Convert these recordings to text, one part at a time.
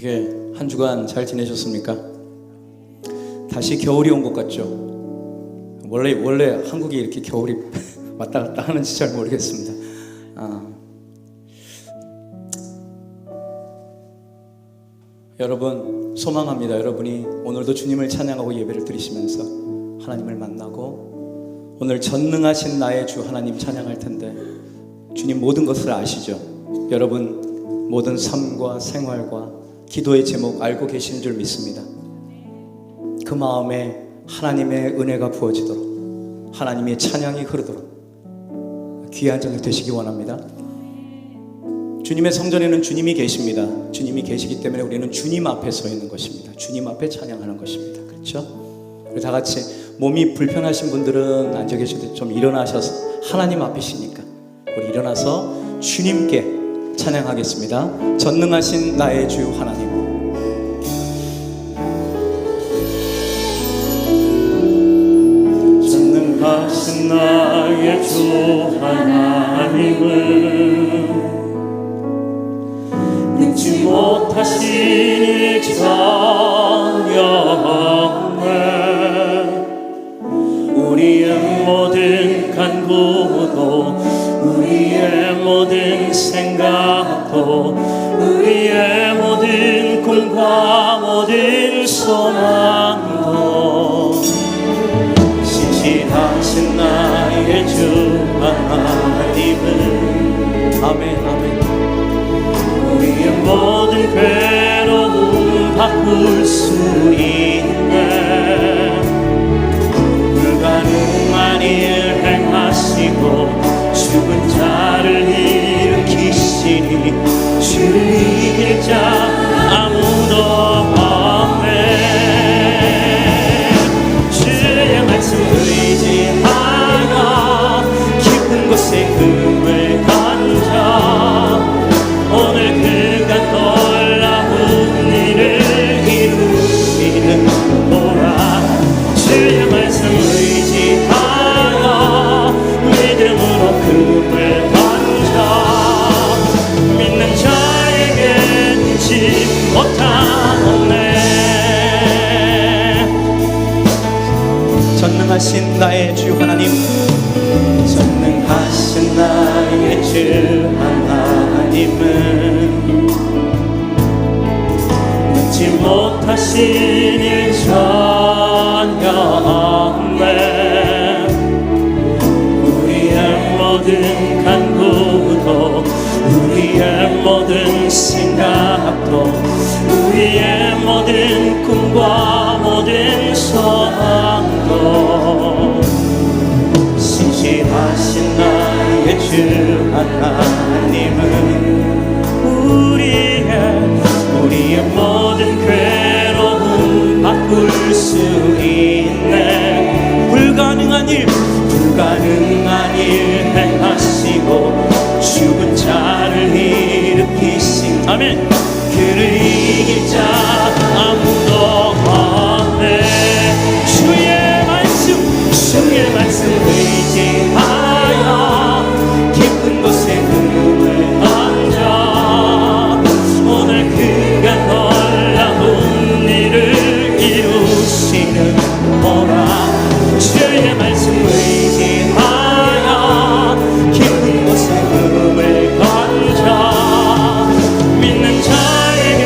어떻게 한 주간 잘 지내셨습니까? 다시 겨울이 온 것 같죠? 원래 한국이 이렇게 겨울이 왔다 갔다 하는지 잘 모르겠습니다. 여러분 소망합니다. 여러분이 오늘도 주님을 찬양하고 예배를 드리시면서 하나님을 만나고 오늘 전능하신 나의 주 하나님 찬양할 텐데 주님 모든 것을 아시죠? 여러분 모든 삶과 생활과 기도의 제목 알고 계시는 줄 믿습니다. 그 마음에 하나님의 은혜가 부어지도록 하나님의 찬양이 흐르도록 귀한 저녁 되시기 원합니다. 주님의 성전에는 주님이 계십니다. 주님이 계시기 때문에 우리는 주님 앞에 서 있는 것입니다. 주님 앞에 찬양하는 것입니다. 그렇죠? 우리 다 같이 몸이 불편하신 분들은 앉아 계셔도 좀 일어나셔서 하나님 앞이시니까 우리 일어나서 주님께 찬양하겠습니다. 전능하신 나의 주 하나님, 전능하신 나의 주 하나님은 능치 못하신 일 전영네 우리의 모든 간구도 우리의 모든 생각도 우리의 모든 꿈과 모든 소망도 신실하신 나의 주 하나님은 아멘 아멘. 우리의 모든 괴로움 바꿀 수 있네 불가능한 일 행하시고 죽은 자를 일으키시니 주를 이길 자 아무도 없네 주의 말씀 의지하여 깊은 곳에 금을 던져 오늘 그가 놀라운 일을 이루시는 보라 주의 말씀 의지하여 믿음으로 금을 던져 믿는 자에게 잊지 못함 없네 전능하신 나의 주 하나님, 전능하신 나의 주 하나님은 능치 못하신 일 전혀 없네 우리의 모든 간구도 우리의 모든 생각도 우리의 모든 꿈과 모든 소망도 신실하신 나의 주 하나님은 우리의 모든 괴로움 바꿀 수 있네 불가능한 일 행하시고 죽은 자를 일으키신 아멘 그를 이길 자 아무도 없네 주의 말씀 의지하여 깊은 곳에 금을 던져 오늘 그가 놀라운 일을 이루시는 보라 주의 말씀 의지하여 깊은 곳에 금을 던져 믿는 자에게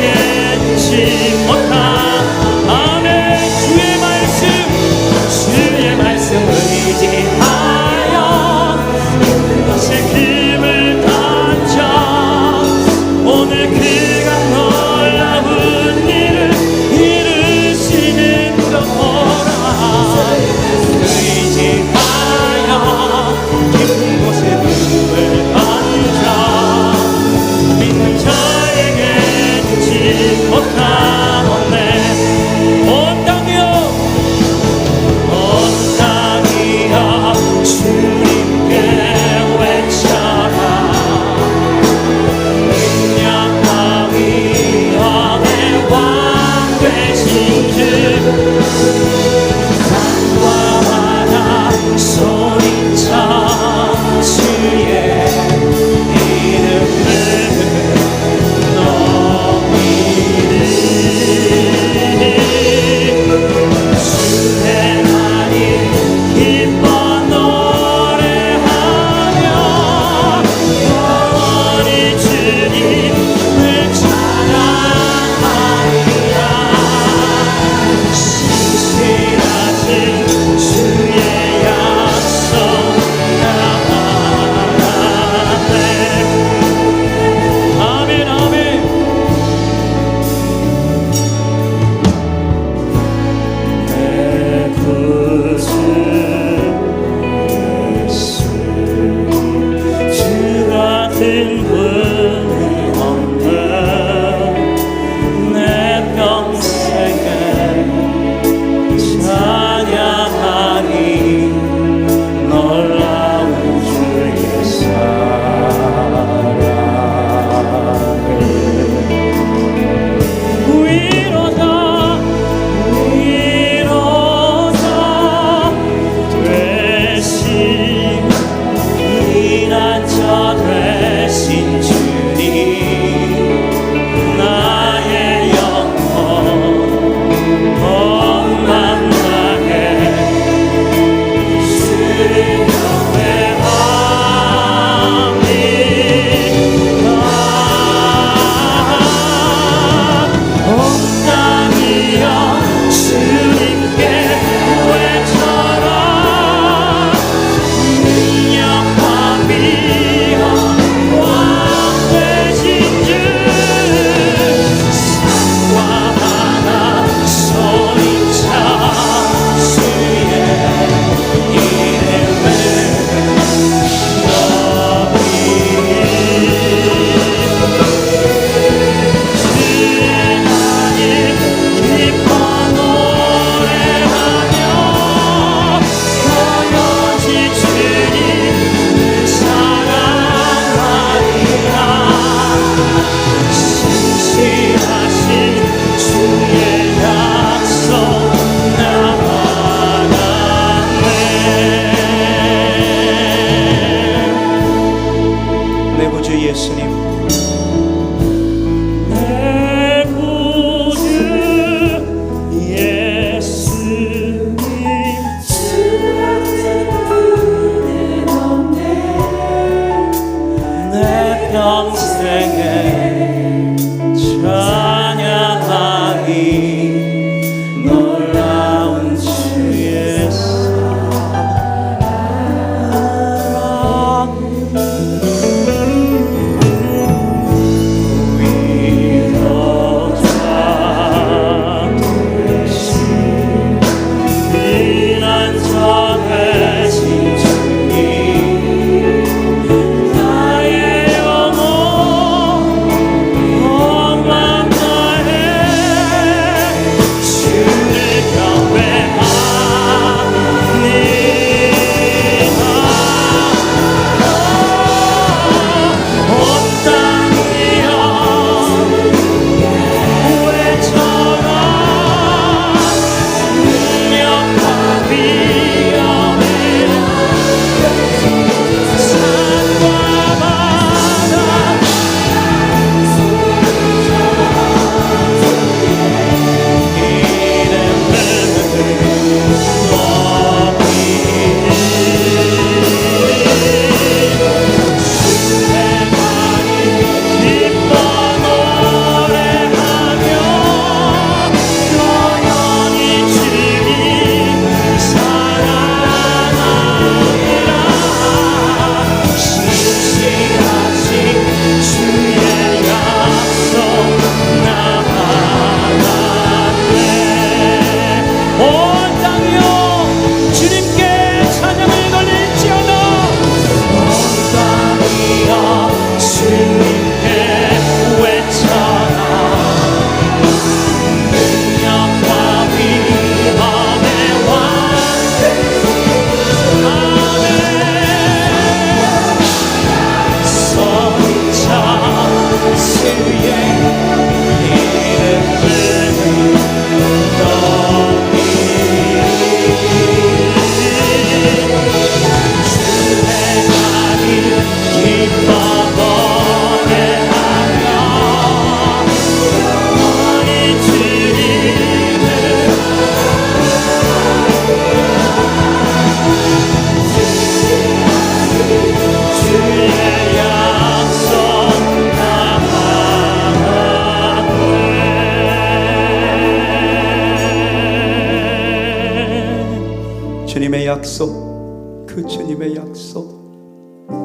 약속, 그 주님의 약속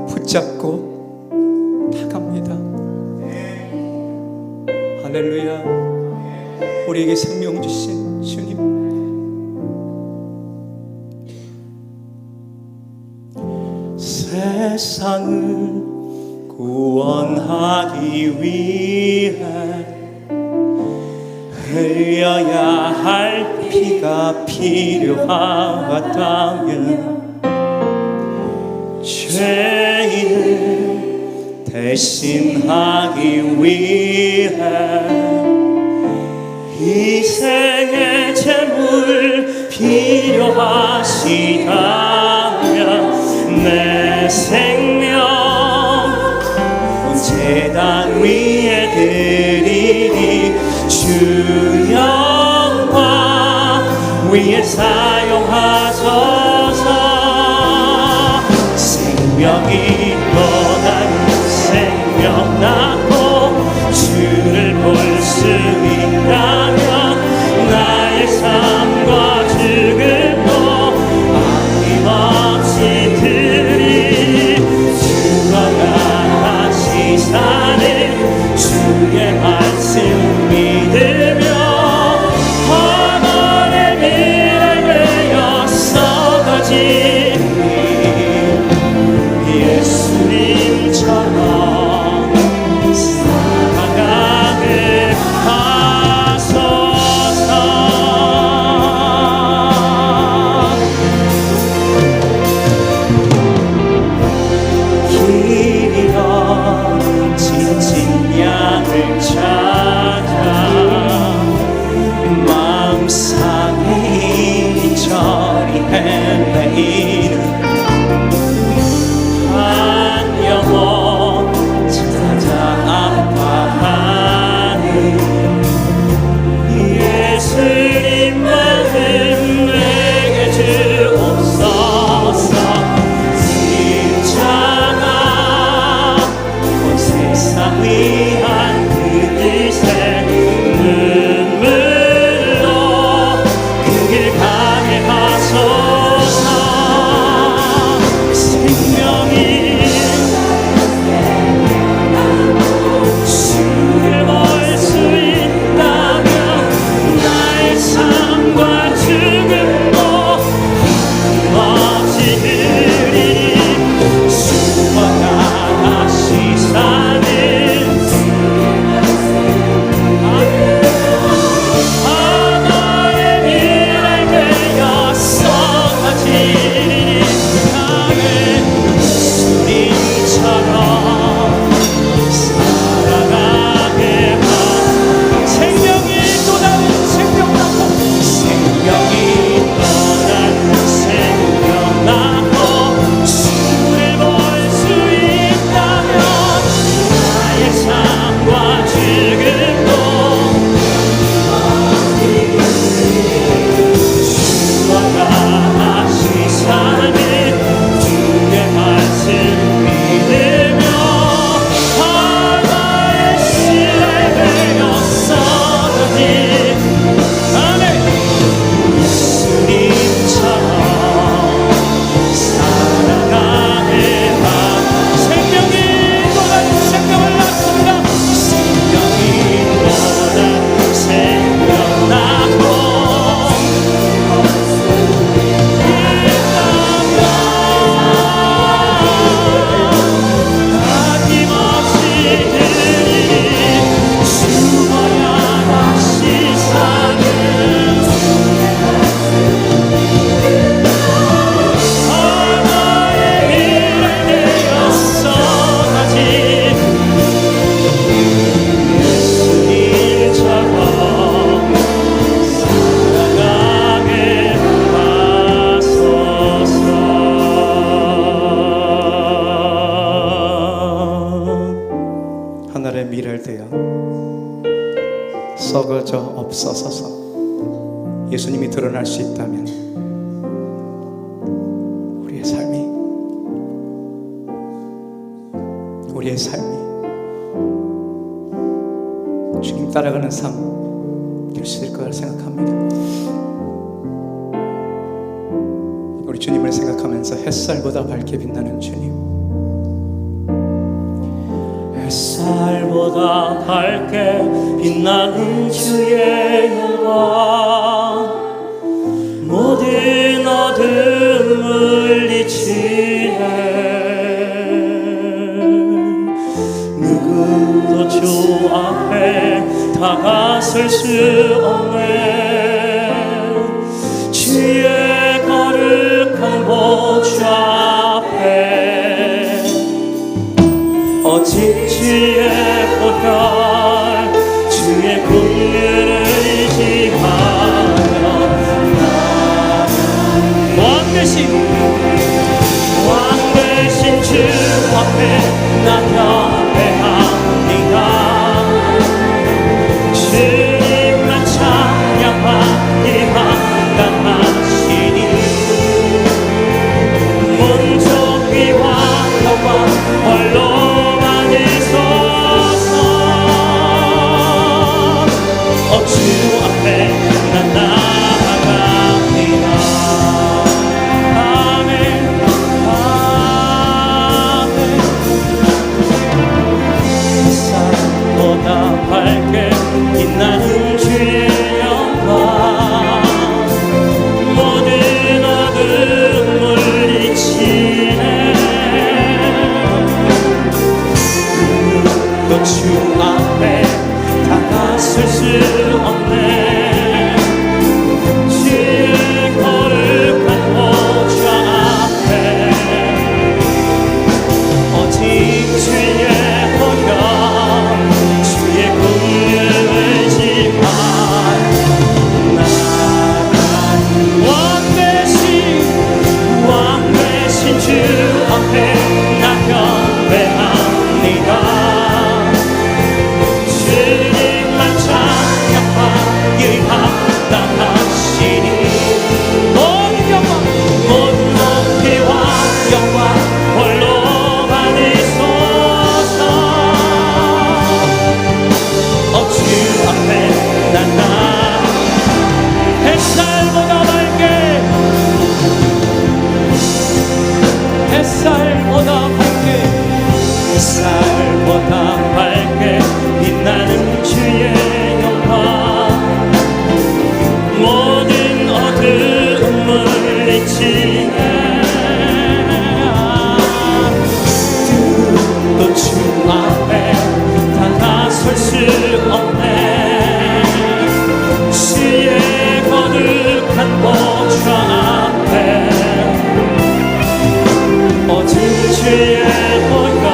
붙잡고 나갑니다. 할렐루야. 우리에게 생명 주신 주님, 세상을 구원하기 위해 흘려야 할 피가 필요하다면 죄인을 대신하기 위해 희생의 제물 필요하시다면 내 생명 제단 위에 드리니 주 영광 위에 사용하소서. 생명이 떠나는 생명 낳고 주를 볼 수 있다면 나의 삶과 죽음도 아낌없이 드리 주와 같이 사는 주의 말씀 믿으며 하늘의 미래를 되어 썩어지니 예수님처럼 살아가게 하소서. 길이여 지친 양을 찾아 마음 상해 이리저리 헤매이는 한 영혼 찾아 아파하는 예수님 마음 내게 주옵소서. 십자가 온 세상 위한 그 뜻에 눈물로 그 길 가게 하소서. 생명이 주를 볼 수 있다면 나의 삶과 죽음도 힘없이 드리 주와 같이 사는 하나의 미래 되어 썩어지니 나의 예수님처럼 살아가게 하. 생명이 또 다른 생명 낳고 생명이 또 다른 생명 낳고 주를 볼 수 있다면 나의 삶과 죽음도 주와 같이 사는 주의 말씀 믿으며 하나의 씨를 되어 썩어진 아멘. 예수님처럼 살아가게 하. 생명이 또 다른 생명을 낳습니다. 생명이 또 다른 생명 낳고 아낌없이 드리니 주와 같이 사는 하나의 일을 되어 썩어진 예수님처럼 살아가게 하소서. 하늘의 미래를 되어 썩어져 없어서서 예수님이 드러날 수 있다면 우리의 삶이 주님 따라가는 삶 될 수 있을 거라 생각합니다. 우리 주님을 생각하면서 햇살보다 밝게 빛나는 주님, 햇살보다 밝게 빛나는 주의 영광, 모든 어둠을 이치네. 누구도 주 앞에 다가설 수 없네. 주의 거룩한 보좌 앞에 오직 주의 보혈, 주의 긍휼을 의지하며 왕 되신 주 앞에 나 경배합니다. 주님만 찬양하니 합당하시니 문족 귀와 영광 홀로 받으소서. 주 앞에 난 나아갑니다. 아멘, 아멘. 햇살보다 밝게 빛나는 주의 영광, 모든 어둠을 이치네. 또 주 앞에 다가설 수 없네. 주의 거룩한 보좌 앞에 오직 주의 보혈, 주의 긍휼을 의지하며 왕 되신 주 앞에 나 경배합니다. 주님만 찬양하기 합당하시니 모든 높이와 영광 홀로 받으소서. 주 앞에 난 햇살보다 밝게, 햇살보다 밝게, 햇살보다 밝게 빛나는 주의 영광, 모든 어둠을 이치네. 또 주 앞에 다가설 수 없네. 주의 거룩한 보좌 앞에 오직 주의 보혈,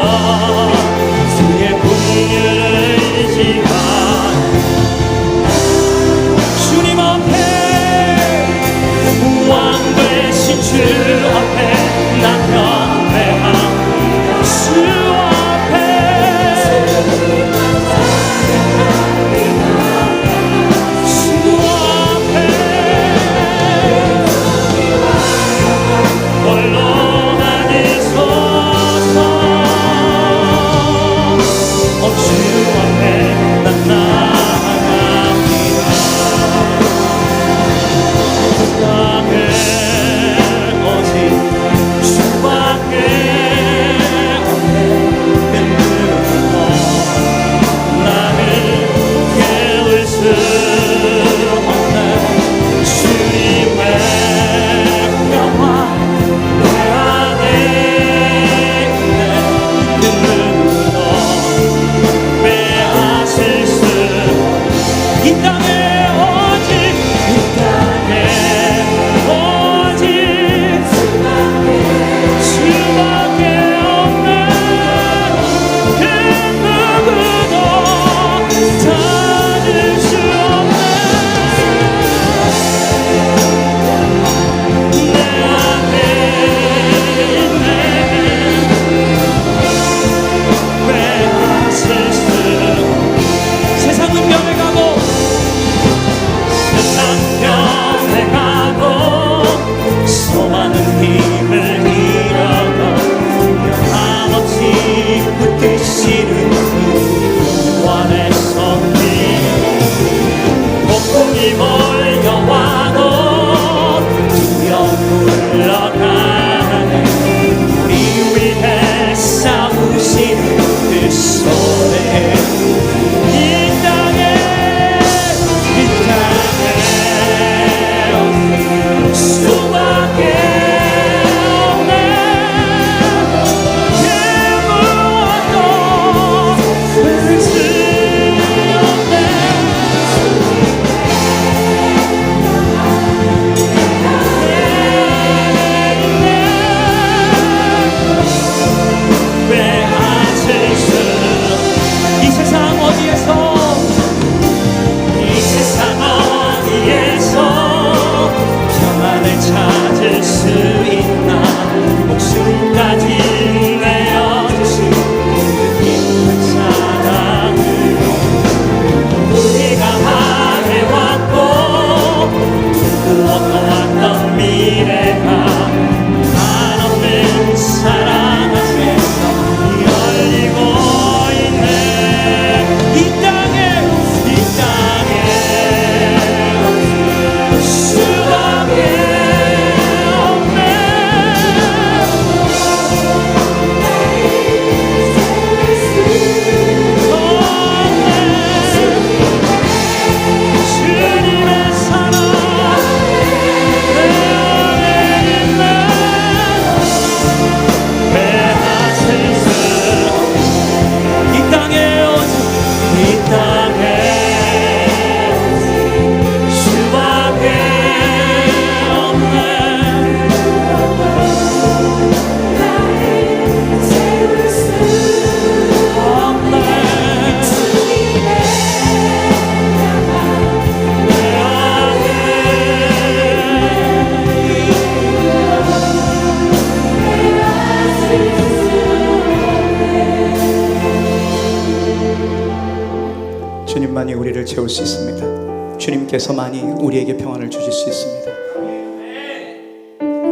우리를 채울 수 있습니다. 주님께서 많이 우리에게 평안을 주실 수 있습니다.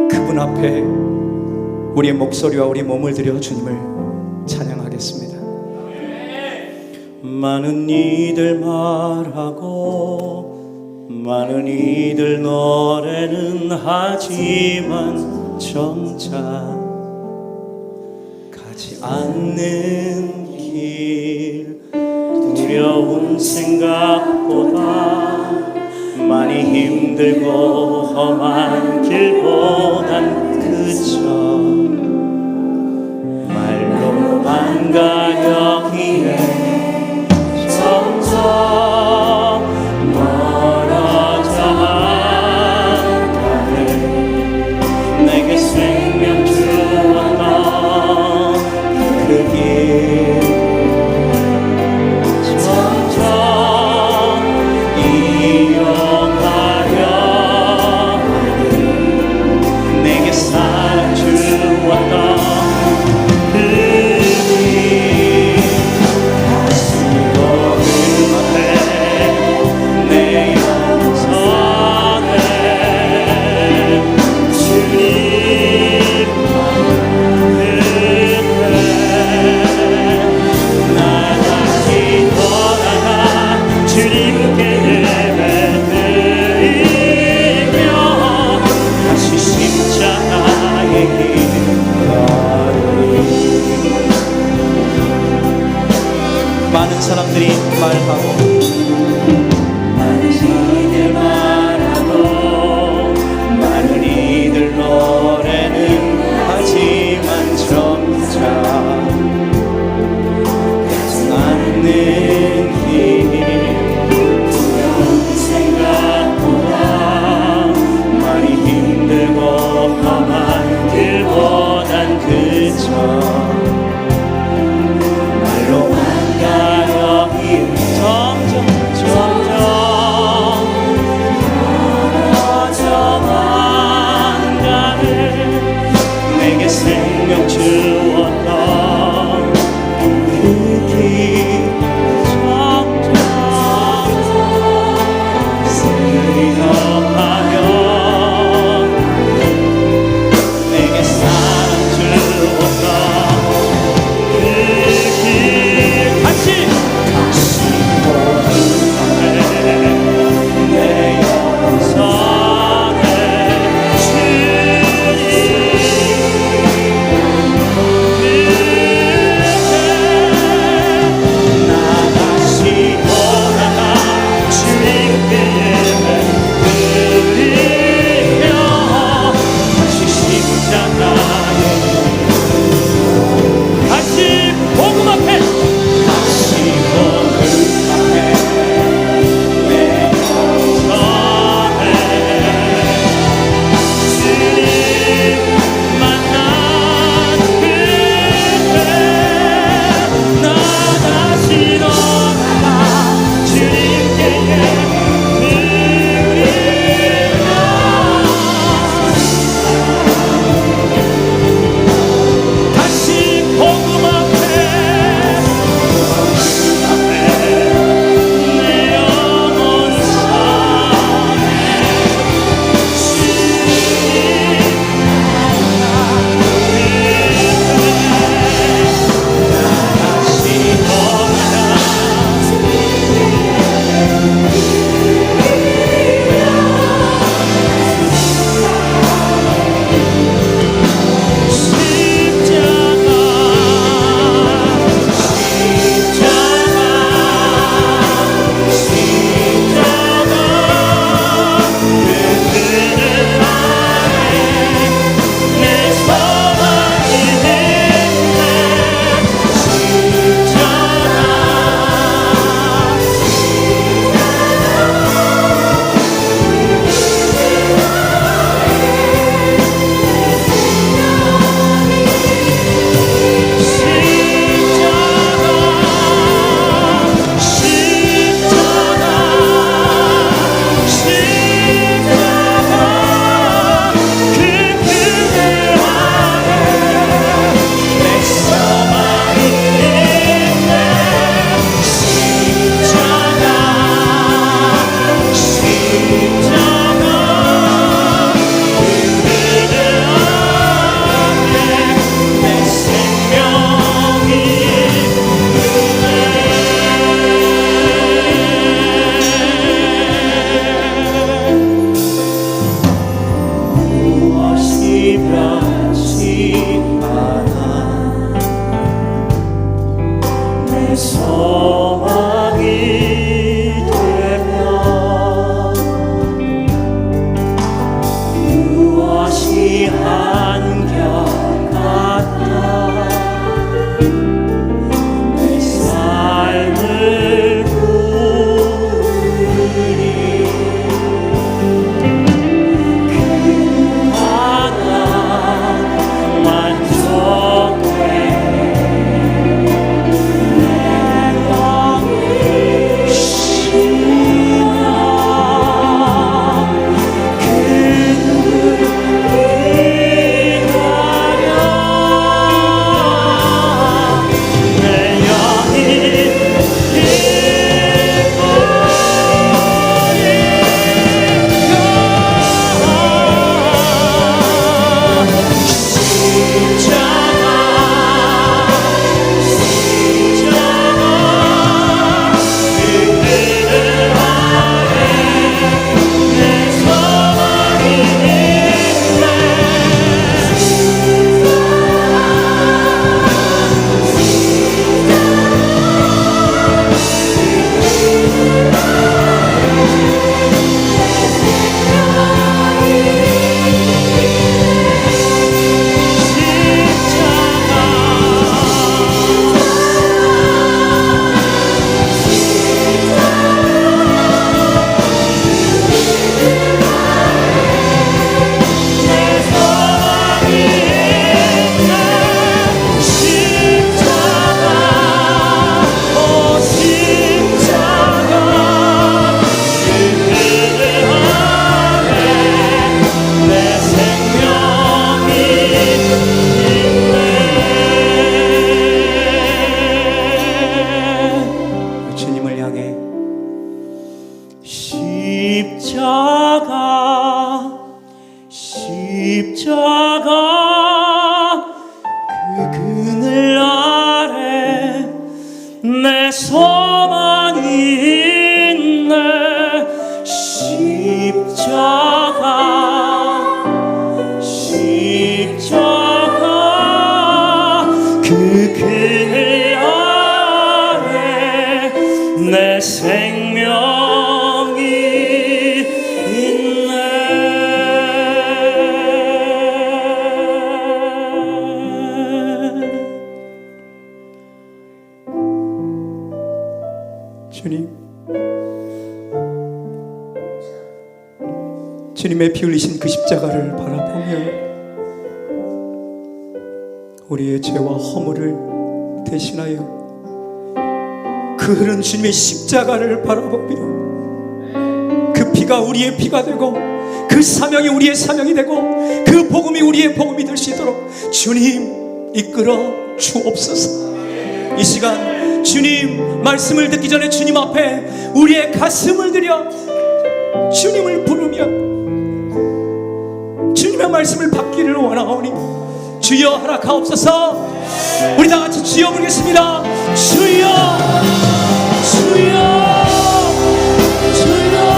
그분 앞에 우리의 목소리와 우리 몸을 들여 주님을 찬양하겠습니다. 많은 이들 말하고 많은 이들 노래는 하지만 정작 가지 않는 길, 두려운 생각보다 많이 힘들고 험한 길보단 그저 말로만 가려기에 점점 멀어져가네. 내게 생명 주었던 그 길 점점 이용하려 내게 사랑 주었던 그 길 가시고 그 앞에 내 영성에 주님 나다시 돌아가 주님께 예배드리며 다시 십자가의 길 걸으리. 많은 사람들이 말하고 많은 이들 말하고 많은 이들 노래는 하지만 점차 않는 길, 두려운 생각보다 많이 힘들고 험한 길보단 그저 말로만 가려기 점점 멀어져만 가네. 내게 생명 주었던 그 길 점점 쓰리어가며 내게 사랑 주었던 그 길 같이 모든 앞에 내 영성에 주님 그 그늘 아래 내 생명이 있네. 주님의 피 흘리신 그 십자가를 바라보며 우리의 죄와 허물을 대신하여 그 흐른 주님의 십자가를 바라보며 그 피가 우리의 피가 되고 그 사명이 우리의 사명이 되고 그 복음이 우리의 복음이 될 수 있도록 주님 이끌어 주옵소서. 이 시간 주님 말씀을 듣기 전에 주님 앞에 우리의 가슴을 들여 주님을 부르며 주님의 말씀을 받기를 원하오니 주여 허락하옵소서. 우리 다 같이 주여 부르겠습니다. 주여 주여 주여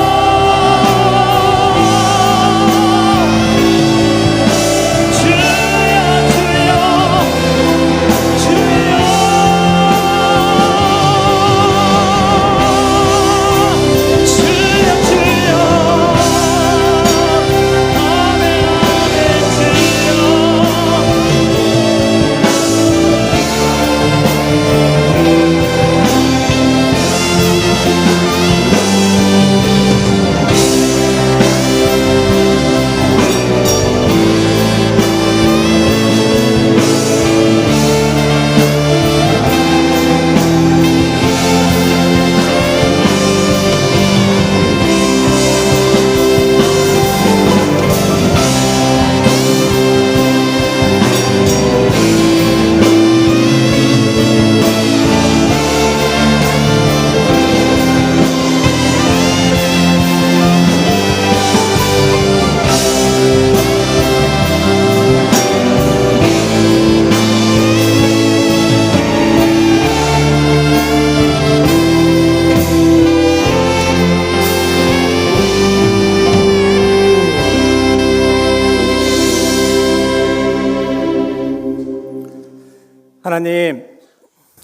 하나님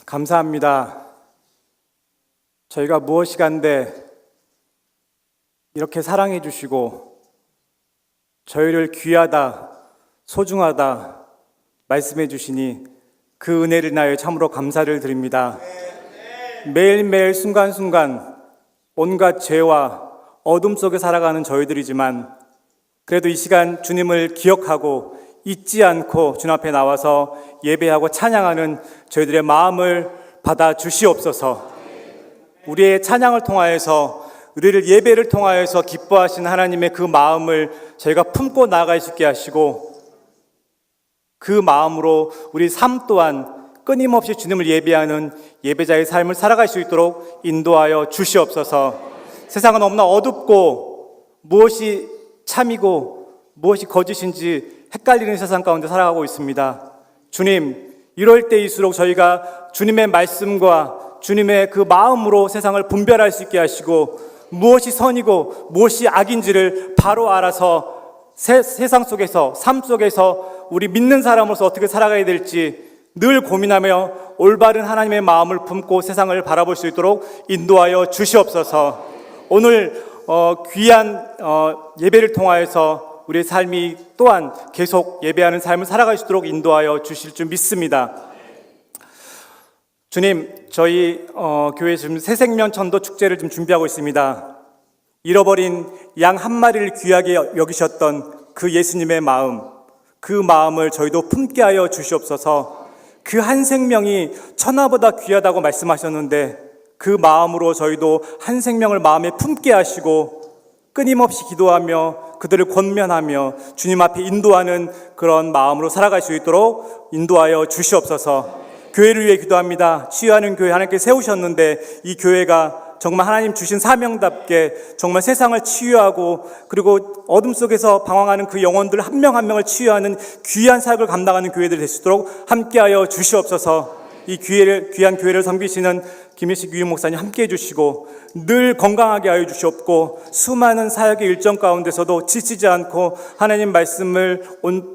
감사합니다. 저희가 무엇이간데 이렇게 사랑해 주시고 저희를 귀하다 소중하다 말씀해 주시니 그 은혜를 인하여 참으로 감사를 드립니다. 매일매일 순간순간 온갖 죄와 어둠 속에 살아가는 저희들이지만 그래도 이 시간 주님을 기억하고 잊지 않고 주님 앞에 나와서 예배하고 찬양하는 저희들의 마음을 받아 주시옵소서. 우리의 찬양을 통하여서 우리를 예배를 통하여서 기뻐하시는 하나님의 그 마음을 저희가 품고 나아갈 수 있게 하시고 그 마음으로 우리 삶 또한 끊임없이 주님을 예배하는 예배자의 삶을 살아갈 수 있도록 인도하여 주시옵소서. 세상은 너무나 어둡고 무엇이 참이고 무엇이 거짓인지 헷갈리는 세상 가운데 살아가고 있습니다. 주님, 이럴 때일수록 저희가 주님의 말씀과 주님의 그 마음으로 세상을 분별할 수 있게 하시고 무엇이 선이고 무엇이 악인지를 바로 알아서 세상 속에서 삶 속에서 우리 믿는 사람으로서 어떻게 살아가야 될지 늘 고민하며 올바른 하나님의 마음을 품고 세상을 바라볼 수 있도록 인도하여 주시옵소서. 오늘 귀한 예배를 통하여서 우리의 삶이 또한 계속 예배하는 삶을 살아갈 수 있도록 인도하여 주실 줄 믿습니다. 주님, 저희 교회 지금 새생명 전도 축제를 좀 준비하고 있습니다. 잃어버린 양 한 마리를 귀하게 여기셨던 그 예수님의 마음, 그 마음을 저희도 품게 하여 주시옵소서. 그 한 생명이 천하보다 귀하다고 말씀하셨는데 그 마음으로 저희도 한 생명을 마음에 품게 하시고 끊임없이 기도하며 그들을 권면하며 주님 앞에 인도하는 그런 마음으로 살아갈 수 있도록 인도하여 주시옵소서. 교회를 위해 기도합니다. 치유하는 교회 하나님께 세우셨는데 이 교회가 정말 하나님 주신 사명답게 정말 세상을 치유하고 그리고 어둠 속에서 방황하는 그 영혼들 한 명 한 명을 치유하는 귀한 사역을 감당하는 교회들 될 수 있도록 함께하여 주시옵소서. 이 귀한 교회를 섬기시는 김일식 유임 목사님 함께 해주시고 늘 건강하게 하여 주시옵고 수많은 사역의 일정 가운데서도 지치지 않고 하나님 말씀을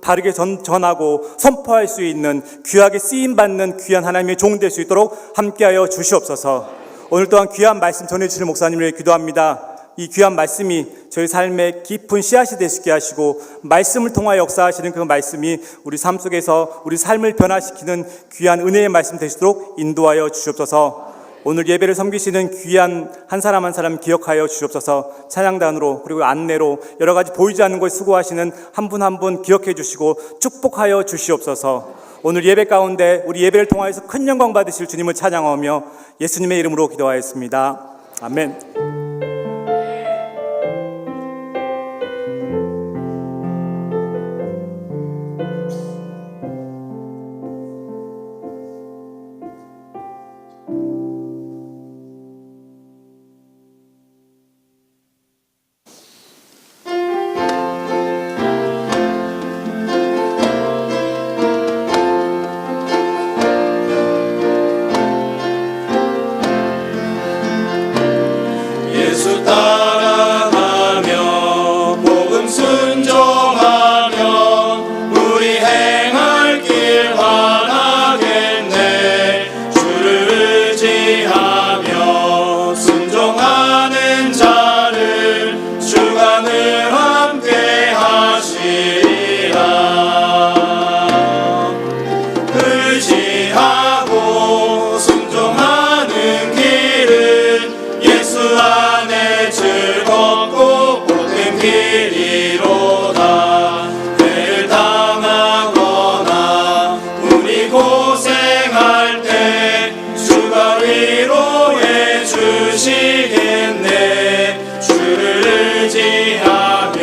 바르게 전하고 선포할 수 있는 귀하게 쓰임받는 귀한 하나님의 종 될 수 있도록 함께하여 주시옵소서. 오늘 또한 귀한 말씀 전해주시는 목사님을 위해 기도합니다. 이 귀한 말씀이 저희 삶에 깊은 씨앗이 되시게 하시고 말씀을 통하여 역사하시는 그 말씀이 우리 삶 속에서 우리 삶을 변화시키는 귀한 은혜의 말씀 되시도록 인도하여 주시옵소서. 오늘 예배를 섬기시는 귀한 한 사람 한 사람 기억하여 주시옵소서. 찬양단으로 그리고 안내로 여러 가지 보이지 않는 것에 수고하시는 한 분 한 분 기억해 주시고 축복하여 주시옵소서. 오늘 예배 가운데 우리 예배를 통하여서 큰 영광 받으실 주님을 찬양하며 예수님의 이름으로 기도하였습니다. 아멘. 예수 따라가며 복음 순종하며 우리 행할 길 환하겠네. 주를 의지하며 순종하는 자를 주가 늘 함께 하시리라. 의지하고 순종하는 길은 예수 안에 즐겁고 복된 길이로다. 배를 당하거나 우리 고생할 때 주가 위로해 주시겠네. 주를 의지하며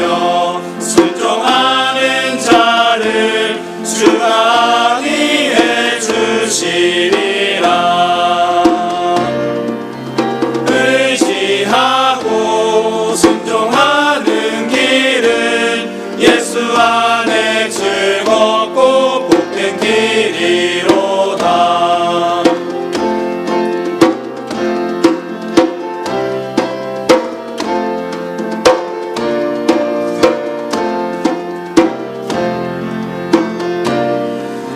순종하는 자를 주가 안위해 주시리라. 의지하고 순종하는 길은 예수 안에 즐겁고 복된 길이로다.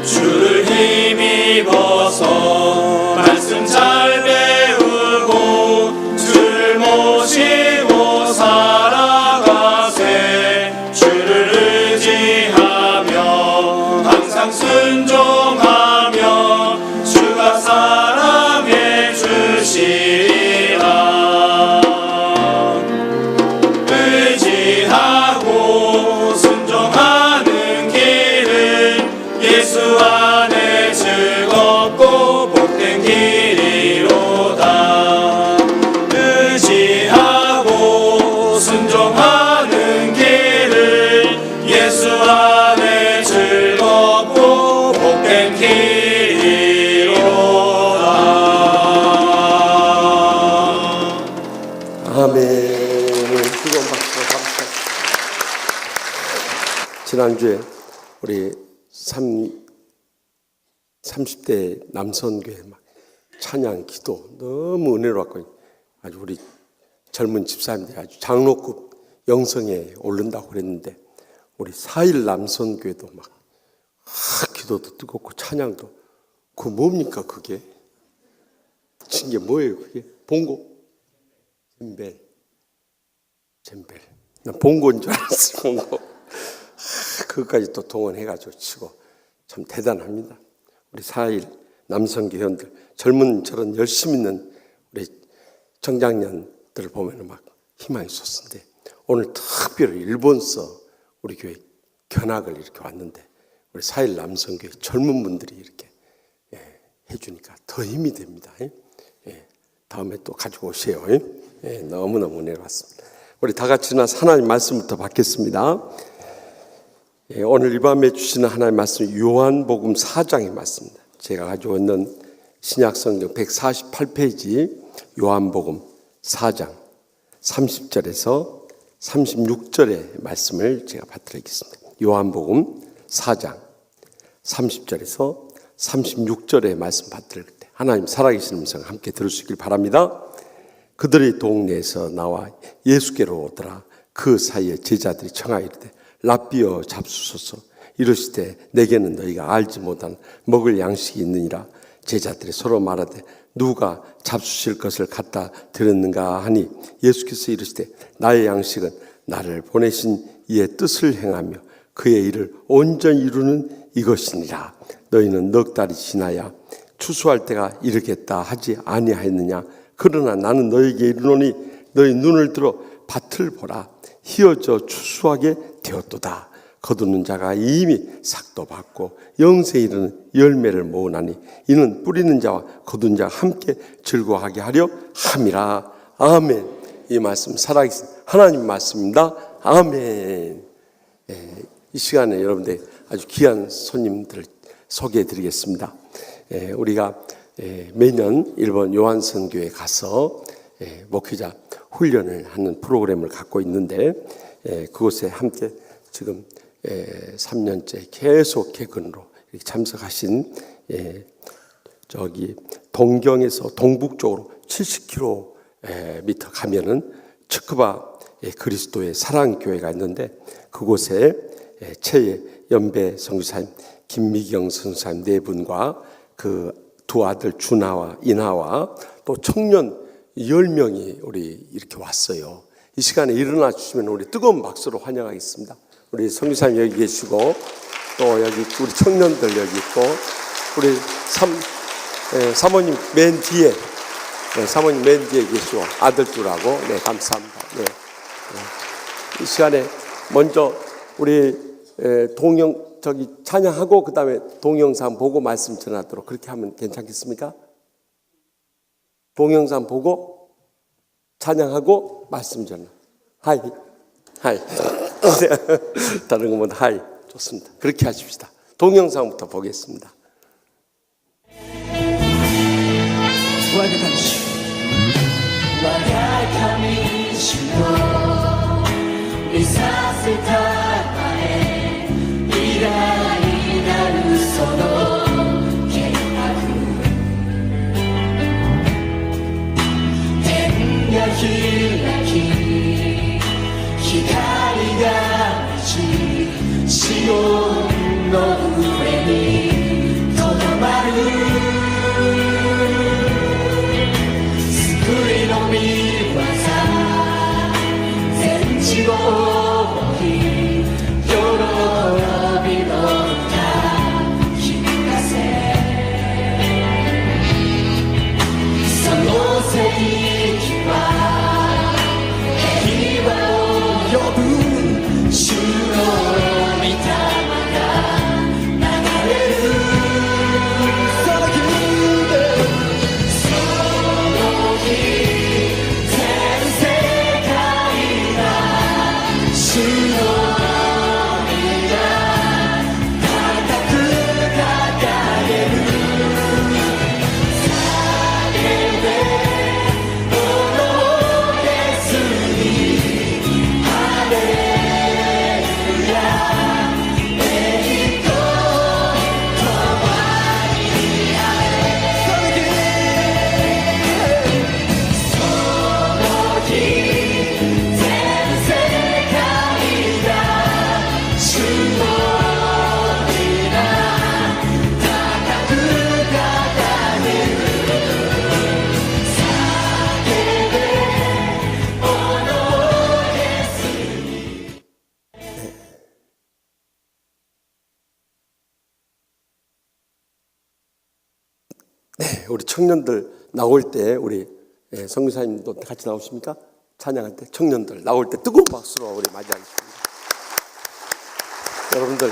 주를 힘입어서 말씀 잘 배우고 주를 모시고 살아가세. 주를 의지하며 항상 순종하며 주가 사랑해 주시리라. 의지하고 순종하는 길은 예수 안에 즐겁고 복된 길이로다. 의지하고 순종하는 길은 예수 안에 즐겁고 복된 길이로다. 아멘. 뜨거운 박수로 감사합니다. 지난주에 우리 30대 남선교회 막 찬양 기도 너무 은혜로웠고 아주 우리 젊은 집사님들이 아주 장로급 영성에 오른다고 그랬는데 우리 4일 남선교회도 막 기도도 뜨겁고 찬양도 그 뭡니까 그게? 친 게 뭐예요 그게? 봉고? 젬벨. 난 봉고인 줄 알았어. 봉고. 그것까지 또 동원해가지고 치고 참 대단합니다. 우리 4일 남성교회원들 젊은 저런 열심 있는 우리 청장년들을 보면 막 희망이 솟는데 오늘 특별히 일본서 우리 교회 견학을 이렇게 왔는데 우리 4일 남성교회 젊은 분들이 이렇게 해주니까 더 힘이 됩니다. 다음에 또 가지고 오세요. 너무너무 은혜로웠습니다. 우리 다 같이 나서 하나님 말씀부터 받겠습니다. 오늘 이 밤에 주시는 하나님의 말씀 요한복음 4장의 말씀입니다. 제가 가지고 있는 신약성경 148페이지 요한복음 4장 30절에서 36절의 말씀을 제가 받들겠습니다. 요한복음 4장 30절에서 36절의 말씀 받들 때 하나님 살아계신 음성 함께 들을 수 있길 바랍니다. 그들의 동네에서 나와 예수께로 오더라. 그 사이에 제자들이 청하이르되 랍비여 잡수소서. 이르시되 내게는 너희가 알지 못한 먹을 양식이 있느니라. 제자들이 서로 말하되 누가 잡수실 것을 갖다 드렸는가 하니 예수께서 이르시되 나의 양식은 나를 보내신 이의 뜻을 행하며 그의 일을 온전히 이루는 이것이니라. 너희는 넉 달이 지나야 추수할 때가 이르겠다 하지 아니하였느냐. 그러나 나는 너희에게 이르노니 너희 눈을 들어 밭을 보라. 희어져 추수하게 되었도다. 거두는 자가 이미 삭도 받고 영생에 이르는 열매를 모으나니 이는 뿌리는 자와 거둔 자가 함께 즐거워하게 하려 함이라. 아멘. 이 말씀 살아계신 하나님 말씀입니다. 아멘. 이 시간에 여러분들 아주 귀한 손님들을 소개해 드리겠습니다. 우리가 매년 일본 요한성교에 가서 목회자 훈련을 하는 프로그램을 갖고 있는데 그곳에 함께 지금 3년째 계속 개근으로 이렇게 참석하신 저기 동경에서 동북쪽으로 70km 가면은 츠쿠바 그리스도의 사랑교회가 있는데 그곳에 최예 연배 선교사님 김미경 선교사님 네 분과 그 두 아들 준하와 인하와 또 청년 10명이 우리 이렇게 왔어요. 이 시간에 일어나 주시면 우리 뜨거운 박수로 환영하겠습니다. 우리 선교사님 여기 계시고 또 여기 우리 청년들 여기 있고 우리 사모님 맨 뒤에 사모님 맨 뒤에 계시고 아들 둘하고 네 감사합니다. 네. 이 시간에 먼저 우리 저기 찬양하고 그 다음에 동영상 보고 말씀 전하도록 그렇게 하면 괜찮겠습니까? 동영상 보고 찬양하고 말씀 전하. 하이. 다른 것보다 하이. 좋습니다. 그렇게 하십시다. 동영상부터 보겠습니다. 우리 청년들 나올 때 우리 선교사님도 같이 나오십니까? 찬양할 때 청년들 나올 때 뜨거운 박수로 우리 맞이하겠습니다. 여러분들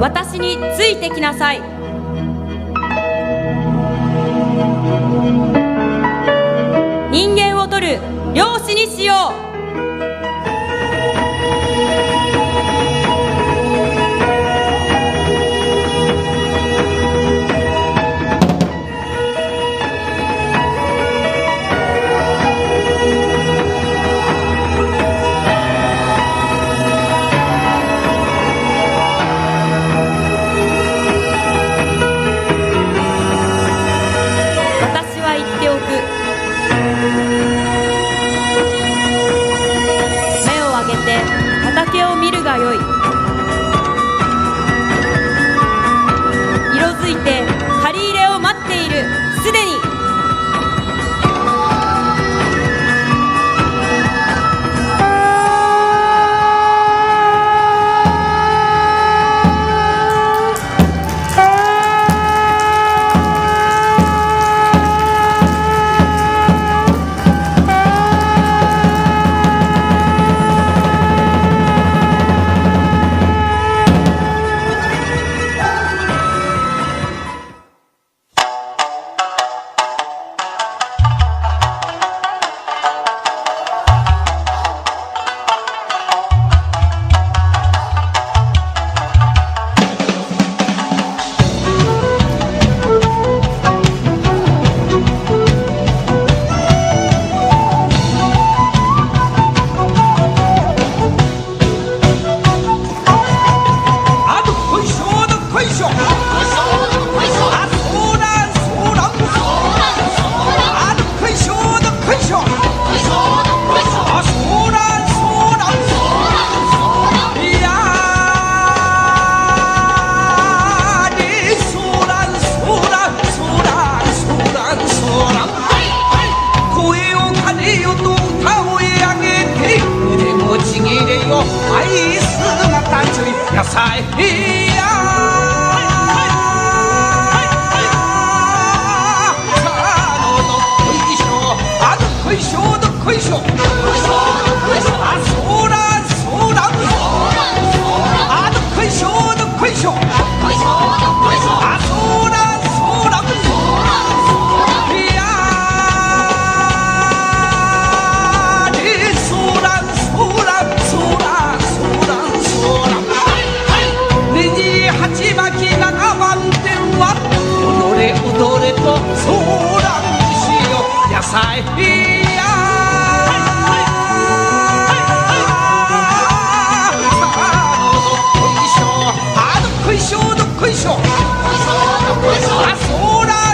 私についてきなさい。人間を取る漁師にしよう。畑を見るがよい。色づいて刈り入れを待っている。すでにあ、ソーラン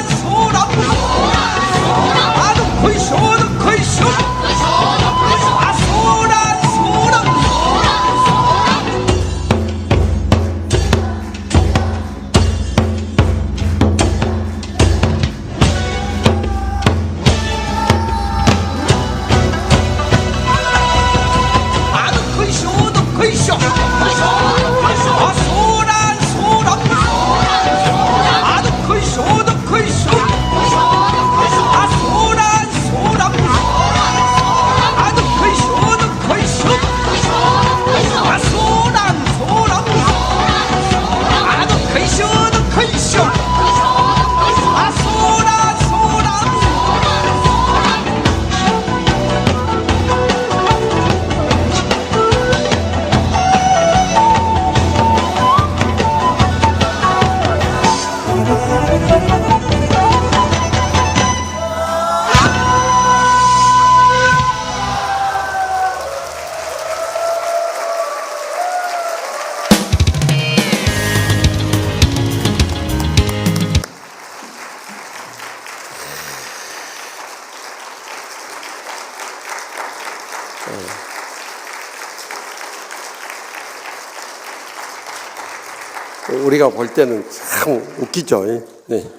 우리가 볼 때는 참 웃기죠. 네.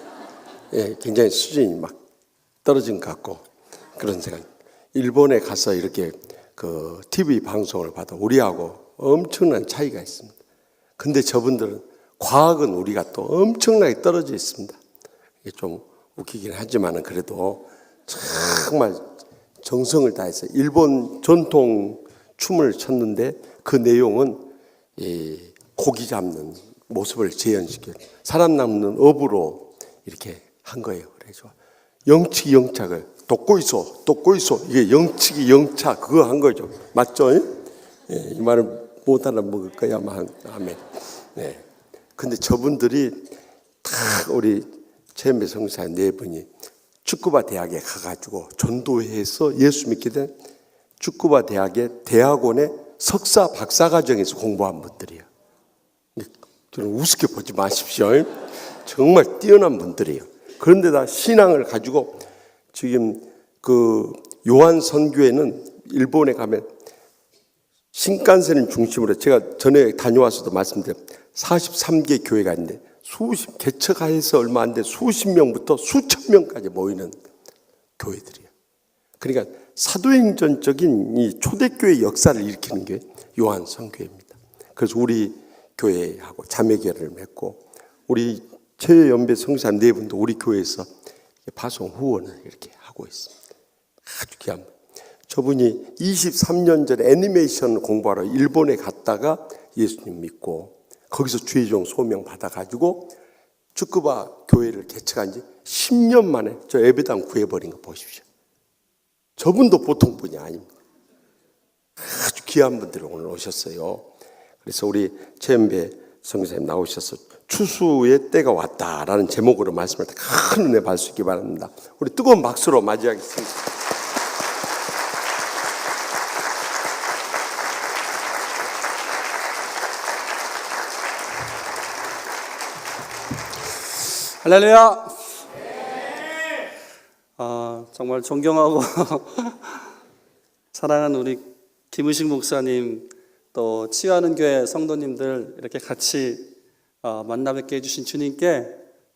예, 굉장히 수준이 막 떨어진 것 같고 그런 생각. 일본에 가서 이렇게 그 TV 방송을 봐도 우리하고 엄청난 차이가 있습니다. 근데 저분들은 과학은 우리가 또 엄청나게 떨어져 있습니다. 이게 좀 웃기긴 하지만은 그래도 정말 정성을 다해서 일본 전통 춤을 췄는데 그 내용은 이 고기 잡는 모습을 재현시켜 사람 남는 업으로 이렇게 한 거예요. 그래서 영치기 영착을 돕고 있어 이게 영치기 영착 그거 한 거죠. 맞죠? 예, 이 말을 못 알아먹을 거야 아멘. 네. 근데 저분들이 다 우리 최현배 성사님 네 분이 츠쿠바 대학에 가가지고 전도해서 예수 믿게 된 츠쿠바 대학의 대학원의 석사 박사 과정에서 공부한 분들이에요. 저는 우습게 보지 마십시오. 정말 뛰어난 분들이에요. 그런데다 신앙을 가지고 지금 그 요한 선교회는 일본에 가면 신칸센을 중심으로 제가 전에 다녀와서도 말씀드렸 43개 교회가 있는데 개척가 해서 얼마 안 돼 수십 명부터 수천 명까지 모이는 교회들이에요. 그러니까 사도행전적인 이 초대교회 역사를 일으키는 게 요한 선교회입니다. 그래서 우리 교회하고 자매교회를 맺고 우리 최연배 성사님 네 분도 우리 교회에서 파송 후원을 이렇게 하고 있습니다. 아주 귀한 분. 저분이 23년 전에 애니메이션 공부하러 일본에 갔다가 예수님 믿고 거기서 주의종 소명 받아가지고 츠쿠바 교회를 개척한 지 10년 만에 저 예배당 구해버린 거 보십시오. 저분도 보통 분이 아닙니다. 아주 귀한 분들이 오늘 오셨어요. 그래서 우리 최연배 성교사님 나오셔서 추수의 때가 왔다라는 제목으로 말씀할 때 큰 은혜 받을 수 있기 바랍니다. 우리 뜨거운 박수로 맞이하겠습니다. 할렐루야. 정말 존경하고 사랑하는 우리 김의식 목사님 또 치유하는 교회 성도님들 이렇게 같이 만나 뵙게 해주신 주님께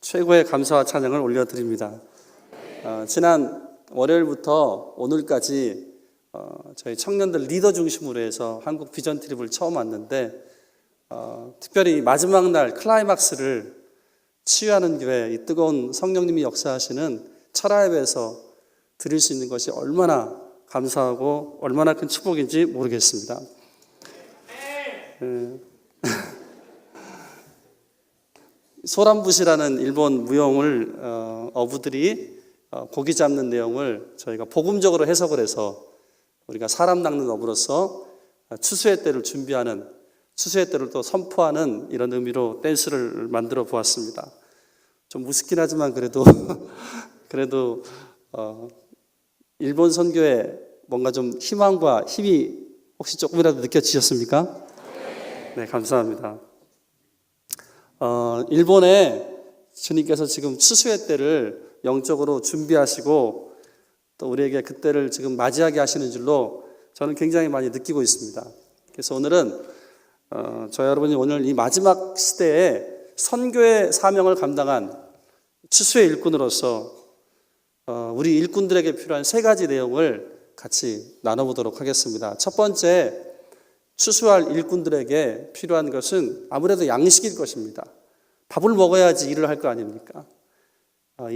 최고의 감사와 찬양을 올려드립니다. 지난 월요일부터 오늘까지 저희 청년들 리더 중심으로 해서 한국 비전 트립을 처음 왔는데 특별히 마지막 날 클라이막스를 치유하는 교회 이 뜨거운 성령님이 역사하시는 철화예배에서 드릴 수 있는 것이 얼마나 감사하고 얼마나 큰 축복인지 모르겠습니다. 소란붓이라는 일본 무용을 어부들이 고기 잡는 내용을 저희가 복음적으로 해석을 해서 우리가 사람 낚는 어부로서 추수의 때를 준비하는 추수의 때를 또 선포하는 이런 의미로 댄스를 만들어 보았습니다. 좀 무섭긴 하지만 그래도 일본 선교에 뭔가 좀 희망과 힘이 혹시 조금이라도 느껴지셨습니까? 네, 감사합니다. 일본에 주님께서 지금 추수의 때를 영적으로 준비하시고 또 우리에게 그때를 지금 맞이하게 하시는 줄로 저는 굉장히 많이 느끼고 있습니다. 그래서 오늘은 저희 여러분이 오늘 이 마지막 시대에 선교의 사명을 감당한 추수의 일꾼으로서 우리 일꾼들에게 필요한 세 가지 내용을 같이 나눠보도록 하겠습니다. 첫 번째, 추수할 일꾼들에게 필요한 것은 아무래도 양식일 것입니다. 밥을 먹어야지 일을 할 거 아닙니까?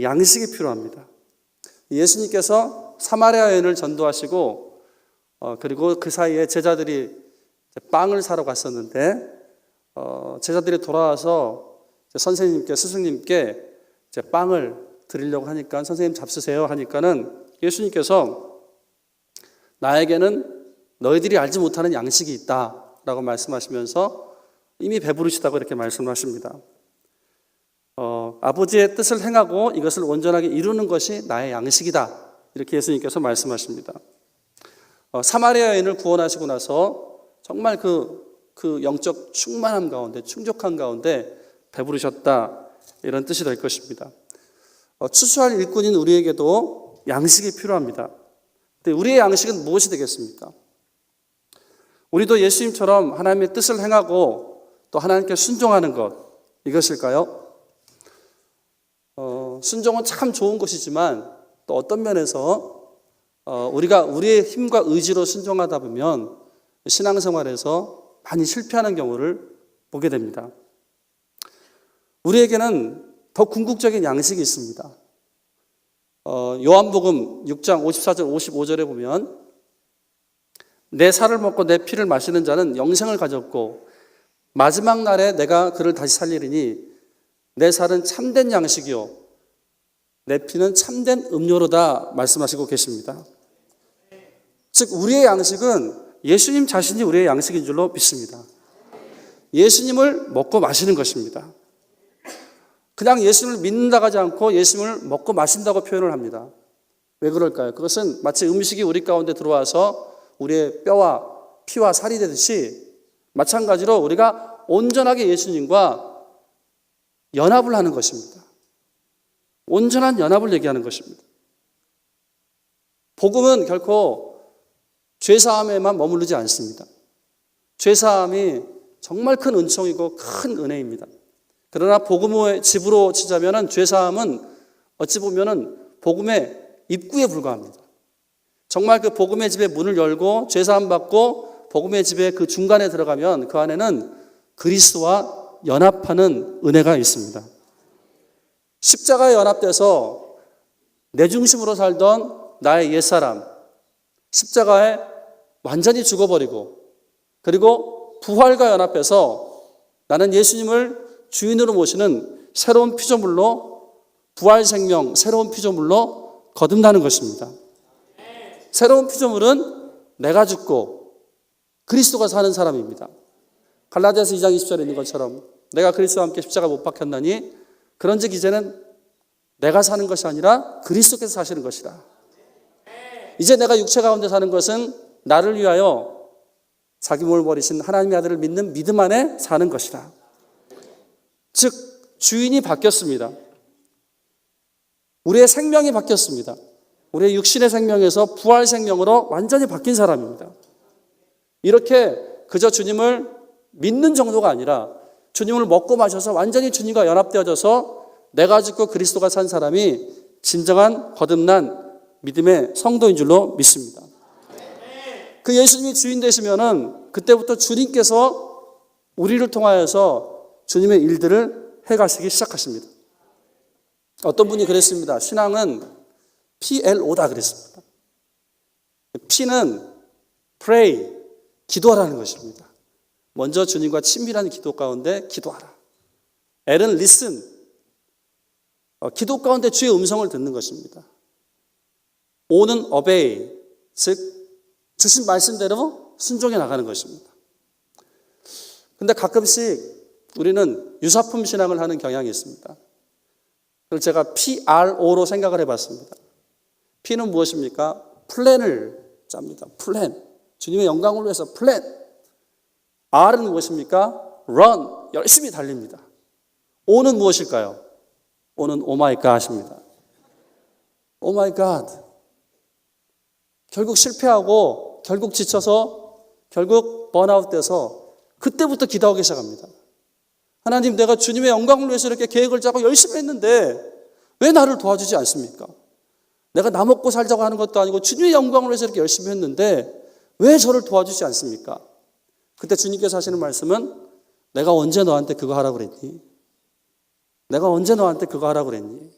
양식이 필요합니다. 예수님께서 사마리아 여인을 전도하시고 그리고 그 사이에 제자들이 빵을 사러 갔었는데 제자들이 돌아와서 선생님께 스승님께 빵을 드리려고 하니까 선생님 잡수세요 하니까는 예수님께서 나에게는 너희들이 알지 못하는 양식이 있다라고 말씀하시면서 이미 배부르시다고 이렇게 말씀하십니다. 아버지의 뜻을 행하고 이것을 온전하게 이루는 것이 나의 양식이다 이렇게 예수님께서 말씀하십니다. 사마리아 여인을 구원하시고 나서 정말 그 영적 충만함 가운데 충족한 가운데 배부르셨다 이런 뜻이 될 것입니다. 추수할 일꾼인 우리에게도 양식이 필요합니다. 근데 우리의 양식은 무엇이 되겠습니까? 우리도 예수님처럼 하나님의 뜻을 행하고 또 하나님께 순종하는 것 이것일까요? 순종은 참 좋은 것이지만 또 어떤 면에서 우리가 우리의 힘과 의지로 순종하다 보면 신앙생활에서 많이 실패하는 경우를 보게 됩니다. 우리에게는 더 궁극적인 양식이 있습니다. 요한복음 6장 54절 55절에 보면 내 살을 먹고 내 피를 마시는 자는 영생을 가졌고 마지막 날에 내가 그를 다시 살리리니 내 살은 참된 양식이요 내 피는 참된 음료로다 말씀하시고 계십니다. 즉 우리의 양식은 예수님 자신이 우리의 양식인 줄로 믿습니다. 예수님을 먹고 마시는 것입니다. 그냥 예수님을 믿는다고 하지 않고 예수님을 먹고 마신다고 표현을 합니다. 왜 그럴까요? 그것은 마치 음식이 우리 가운데 들어와서 우리의 뼈와 피와 살이 되듯이 마찬가지로 우리가 온전하게 예수님과 연합을 하는 것입니다. 온전한 연합을 얘기하는 것입니다. 복음은 결코 죄사함에만 머무르지 않습니다. 죄사함이 정말 큰 은총이고 큰 은혜입니다. 그러나 복음의 집으로 치자면 죄사함은 어찌 보면 복음의 입구에 불과합니다. 정말 그 복음의 집의 문을 열고 죄사함 받고 복음의 집의 그 중간에 들어가면 그 안에는 그리스도와 연합하는 은혜가 있습니다. 십자가에 연합돼서 내 중심으로 살던 나의 옛사람, 십자가에 완전히 죽어버리고 그리고 부활과 연합해서 나는 예수님을 주인으로 모시는 새로운 피조물로 부활 생명, 새로운 피조물로 거듭나는 것입니다. 새로운 피조물은 내가 죽고 그리스도가 사는 사람입니다. 갈라디아서 2장 20절에 있는 것처럼 내가 그리스도와 함께 십자가 못 박혔나니 그런즉 이제는 내가 사는 것이 아니라 그리스도께서 사시는 것이다. 이제 내가 육체 가운데 사는 것은 나를 위하여 자기 몸을 버리신 하나님의 아들을 믿는 믿음 안에 사는 것이다. 즉 주인이 바뀌었습니다. 우리의 생명이 바뀌었습니다. 우리의 육신의 생명에서 부활 생명으로 완전히 바뀐 사람입니다. 이렇게 그저 주님을 믿는 정도가 아니라 주님을 먹고 마셔서 완전히 주님과 연합되어져서 내가 죽고 그리스도가 산 사람이 진정한 거듭난 믿음의 성도인 줄로 믿습니다. 그 예수님이 주인 되시면은 그때부터 주님께서 우리를 통하여서 주님의 일들을 해가시기 시작하십니다. 어떤 분이 그랬습니다. 신앙은 PLO다 그랬습니다. P는 pray, 기도하라는 것입니다. 먼저 주님과 친밀한 기도 가운데 기도하라. L은 listen, 기도 가운데 주의 음성을 듣는 것입니다. O는 obey, 즉 주신 말씀대로 순종해 나가는 것입니다. 근데 가끔씩 우리는 유사품 신앙을 하는 경향이 있습니다. 그걸 제가 PRO로 생각을 해봤습니다. P는 무엇입니까? 플랜을 짭니다. 플랜. 주님의 영광을 위해서 플랜. R은 무엇입니까? run. 열심히 달립니다. O는 무엇일까요? O는 Oh my God입니다. Oh my God. 결국 실패하고 결국 지쳐서 결국 번아웃 돼서 그때부터 기도하기 시작합니다. 하나님, 내가 주님의 영광을 위해서 이렇게 계획을 짜고 열심히 했는데 왜 나를 도와주지 않습니까? 내가 나 먹고 살자고 하는 것도 아니고 주님의 영광을 위해서 이렇게 열심히 했는데 왜 저를 도와주지 않습니까? 그때 주님께서 하시는 말씀은 내가 언제 너한테 그거 하라고 그랬니? 내가 언제 너한테 그거 하라고 그랬니?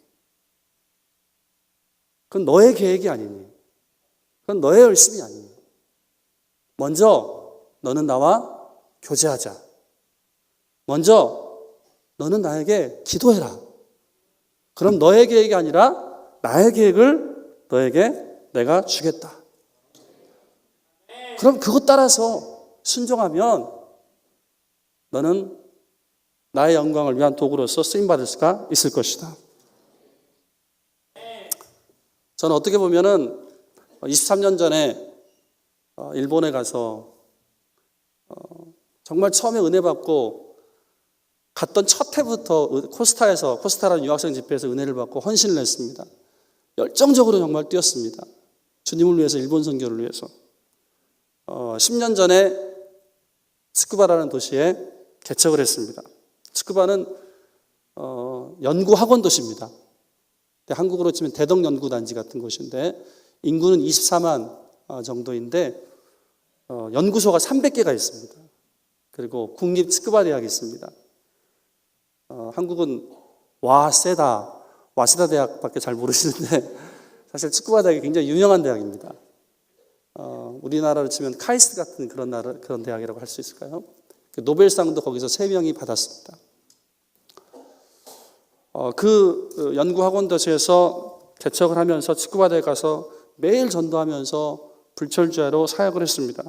그건 너의 계획이 아니니? 그건 너의 열심이 아니니? 먼저 너는 나와 교제하자. 먼저 너는 나에게 기도해라. 그럼 너의 계획이 아니라 나의 계획을 너에게 내가 주겠다. 그럼 그것 따라서 순종하면 너는 나의 영광을 위한 도구로서 쓰임받을 수가 있을 것이다. 저는 어떻게 보면은 23년 전에 일본에 가서 정말 처음에 은혜 받고 갔던 첫 해부터 코스타라는 유학생 집회에서 은혜를 받고 헌신을 했습니다. 열정적으로 정말 뛰었습니다. 주님을 위해서, 일본 선교를 위해서. 10년 전에 츠쿠바라는 도시에 개척을 했습니다. 츠쿠바는 연구 학원 도시입니다. 한국으로 치면 대덕연구단지 같은 곳인데 인구는 24만 정도인데 연구소가 300개가 있습니다. 그리고 국립 츠쿠바 대학이 있습니다. 한국은 와세다 대학밖에 잘 모르시는데 사실 츠쿠바 대학이 굉장히 유명한 대학입니다. 우리나라로 치면 카이스트 같은 그런 대학이라고 할 수 있을까요? 노벨상도 거기서 3명이 받았습니다. 그 연구학원도시에서 개척을 하면서 츠쿠바대에 가서 매일 전도하면서 불철주야로 사역을 했습니다.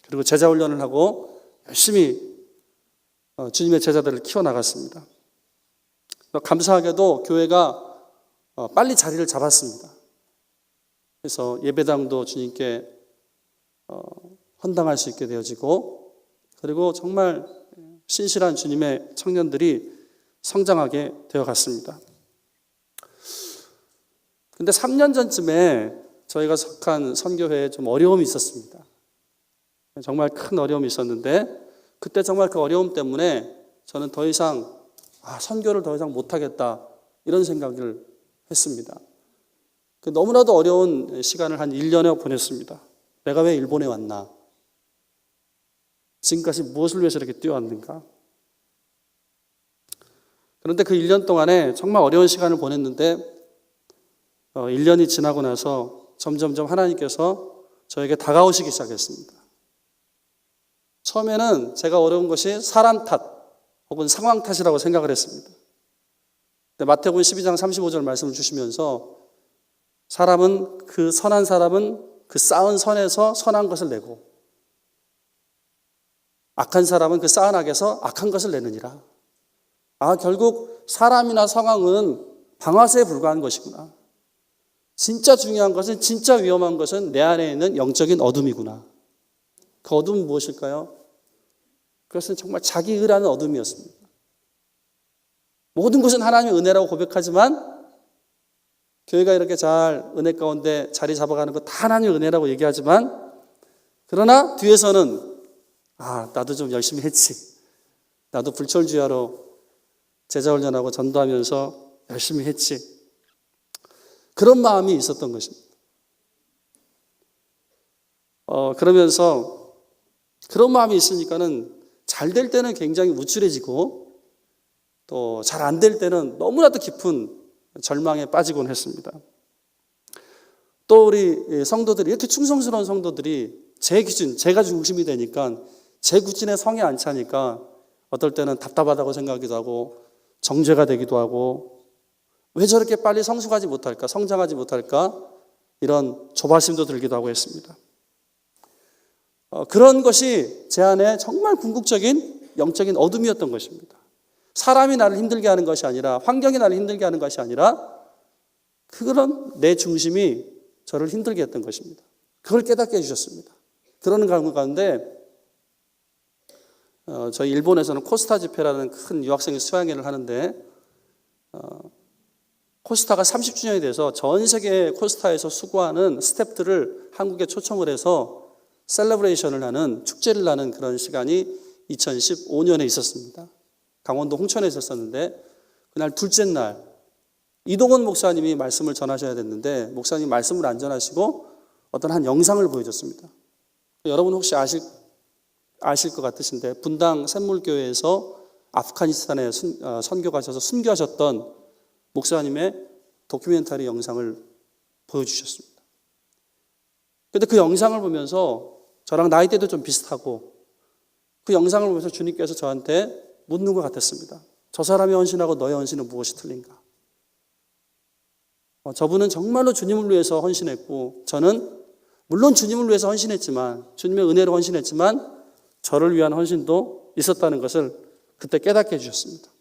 그리고 제자 훈련을 하고 열심히 주님의 제자들을 키워나갔습니다. 감사하게도 교회가 빨리 자리를 잡았습니다. 그래서 예배당도 주님께 헌당할 수 있게 되어지고 그리고 정말 신실한 주님의 청년들이 성장하게 되어갔습니다. 근데 3년 전쯤에 저희가 속한 선교회에 좀 어려움이 있었습니다. 정말 큰 어려움이 있었는데 그때 정말 그 어려움 때문에 저는 더 이상 선교를 더 이상 못하겠다 이런 생각을 했습니다. 너무나도 어려운 시간을 한 1년여 보냈습니다. 내가 왜 일본에 왔나? 지금까지 무엇을 위해서 이렇게 뛰어왔는가? 그런데 그 1년 동안에 정말 어려운 시간을 보냈는데 1년이 지나고 나서 점점점 하나님께서 저에게 다가오시기 시작했습니다. 처음에는 제가 어려운 것이 사람 탓 혹은 상황 탓이라고 생각을 했습니다. 근데 마태복음 12장 35절 말씀을 주시면서 그 선한 사람은 그 쌓은 선에서 선한 것을 내고 악한 사람은 그 쌓은 악에서 악한 것을 내느니라. 결국 사람이나 상황은 방아쇠에 불과한 것이구나. 진짜 중요한 것은, 진짜 위험한 것은 내 안에 있는 영적인 어둠이구나. 그 어둠은 무엇일까요? 그것은 정말 자기 의라는 어둠이었습니다. 모든 것은 하나님의 은혜라고 고백하지만 교회가 이렇게 잘 은혜 가운데 자리 잡아가는 거 다 하나님의 은혜라고 얘기하지만 그러나 뒤에서는 나도 좀 열심히 했지. 나도 불철주야로 제자훈련하고 전도하면서 열심히 했지. 그런 마음이 있었던 것입니다. 그러면서 그런 마음이 있으니까는 잘 될 때는 굉장히 우쭐해지고 또 잘 안 될 때는 너무나도 깊은 절망에 빠지곤 했습니다. 또 우리 성도들이 이렇게 충성스러운 성도들이 제 기준, 제가 중심이 되니까 제 구진에 성에 안 차니까 어떨 때는 답답하다고 생각하기도 하고 정죄가 되기도 하고 왜 저렇게 빨리 성숙하지 못할까, 성장하지 못할까 이런 조바심도 들기도 하고 했습니다. 그런 것이 제 안에 정말 궁극적인 영적인 어둠이었던 것입니다. 사람이 나를 힘들게 하는 것이 아니라 환경이 나를 힘들게 하는 것이 아니라 그런 내 중심이 저를 힘들게 했던 것입니다. 그걸 깨닫게 해주셨습니다. 그러는 가운데 저희 일본에서는 코스타 집회라는 큰 유학생 수양회를 하는데 코스타가 30주년이 돼서 전 세계 코스타에서 수고하는 스태프들을 한국에 초청을 해서 셀러브레이션을 하는 축제를 하는 그런 시간이 2015년에 있었습니다. 강원도 홍천에 있었는데 그날 둘째 날 이동원 목사님이 말씀을 전하셔야 됐는데 목사님 말씀을 안 전하시고 어떤 한 영상을 보여줬습니다. 여러분 혹시 아실 것 같으신데 분당 샘물교회에서 아프가니스탄에 선교 가셔서 순교하셨던 목사님의 다큐멘터리 영상을 보여주셨습니다. 그런데 그 영상을 보면서 저랑 나이대도 좀 비슷하고 그 영상을 보면서 주님께서 저한테 묻는 것 같았습니다. 저 사람이 헌신하고 너의 헌신은 무엇이 틀린가? 저분은 정말로 주님을 위해서 헌신했고 저는 물론 주님을 위해서 헌신했지만 주님의 은혜로 헌신했지만 저를 위한 헌신도 있었다는 것을 그때 깨닫게 해주셨습니다.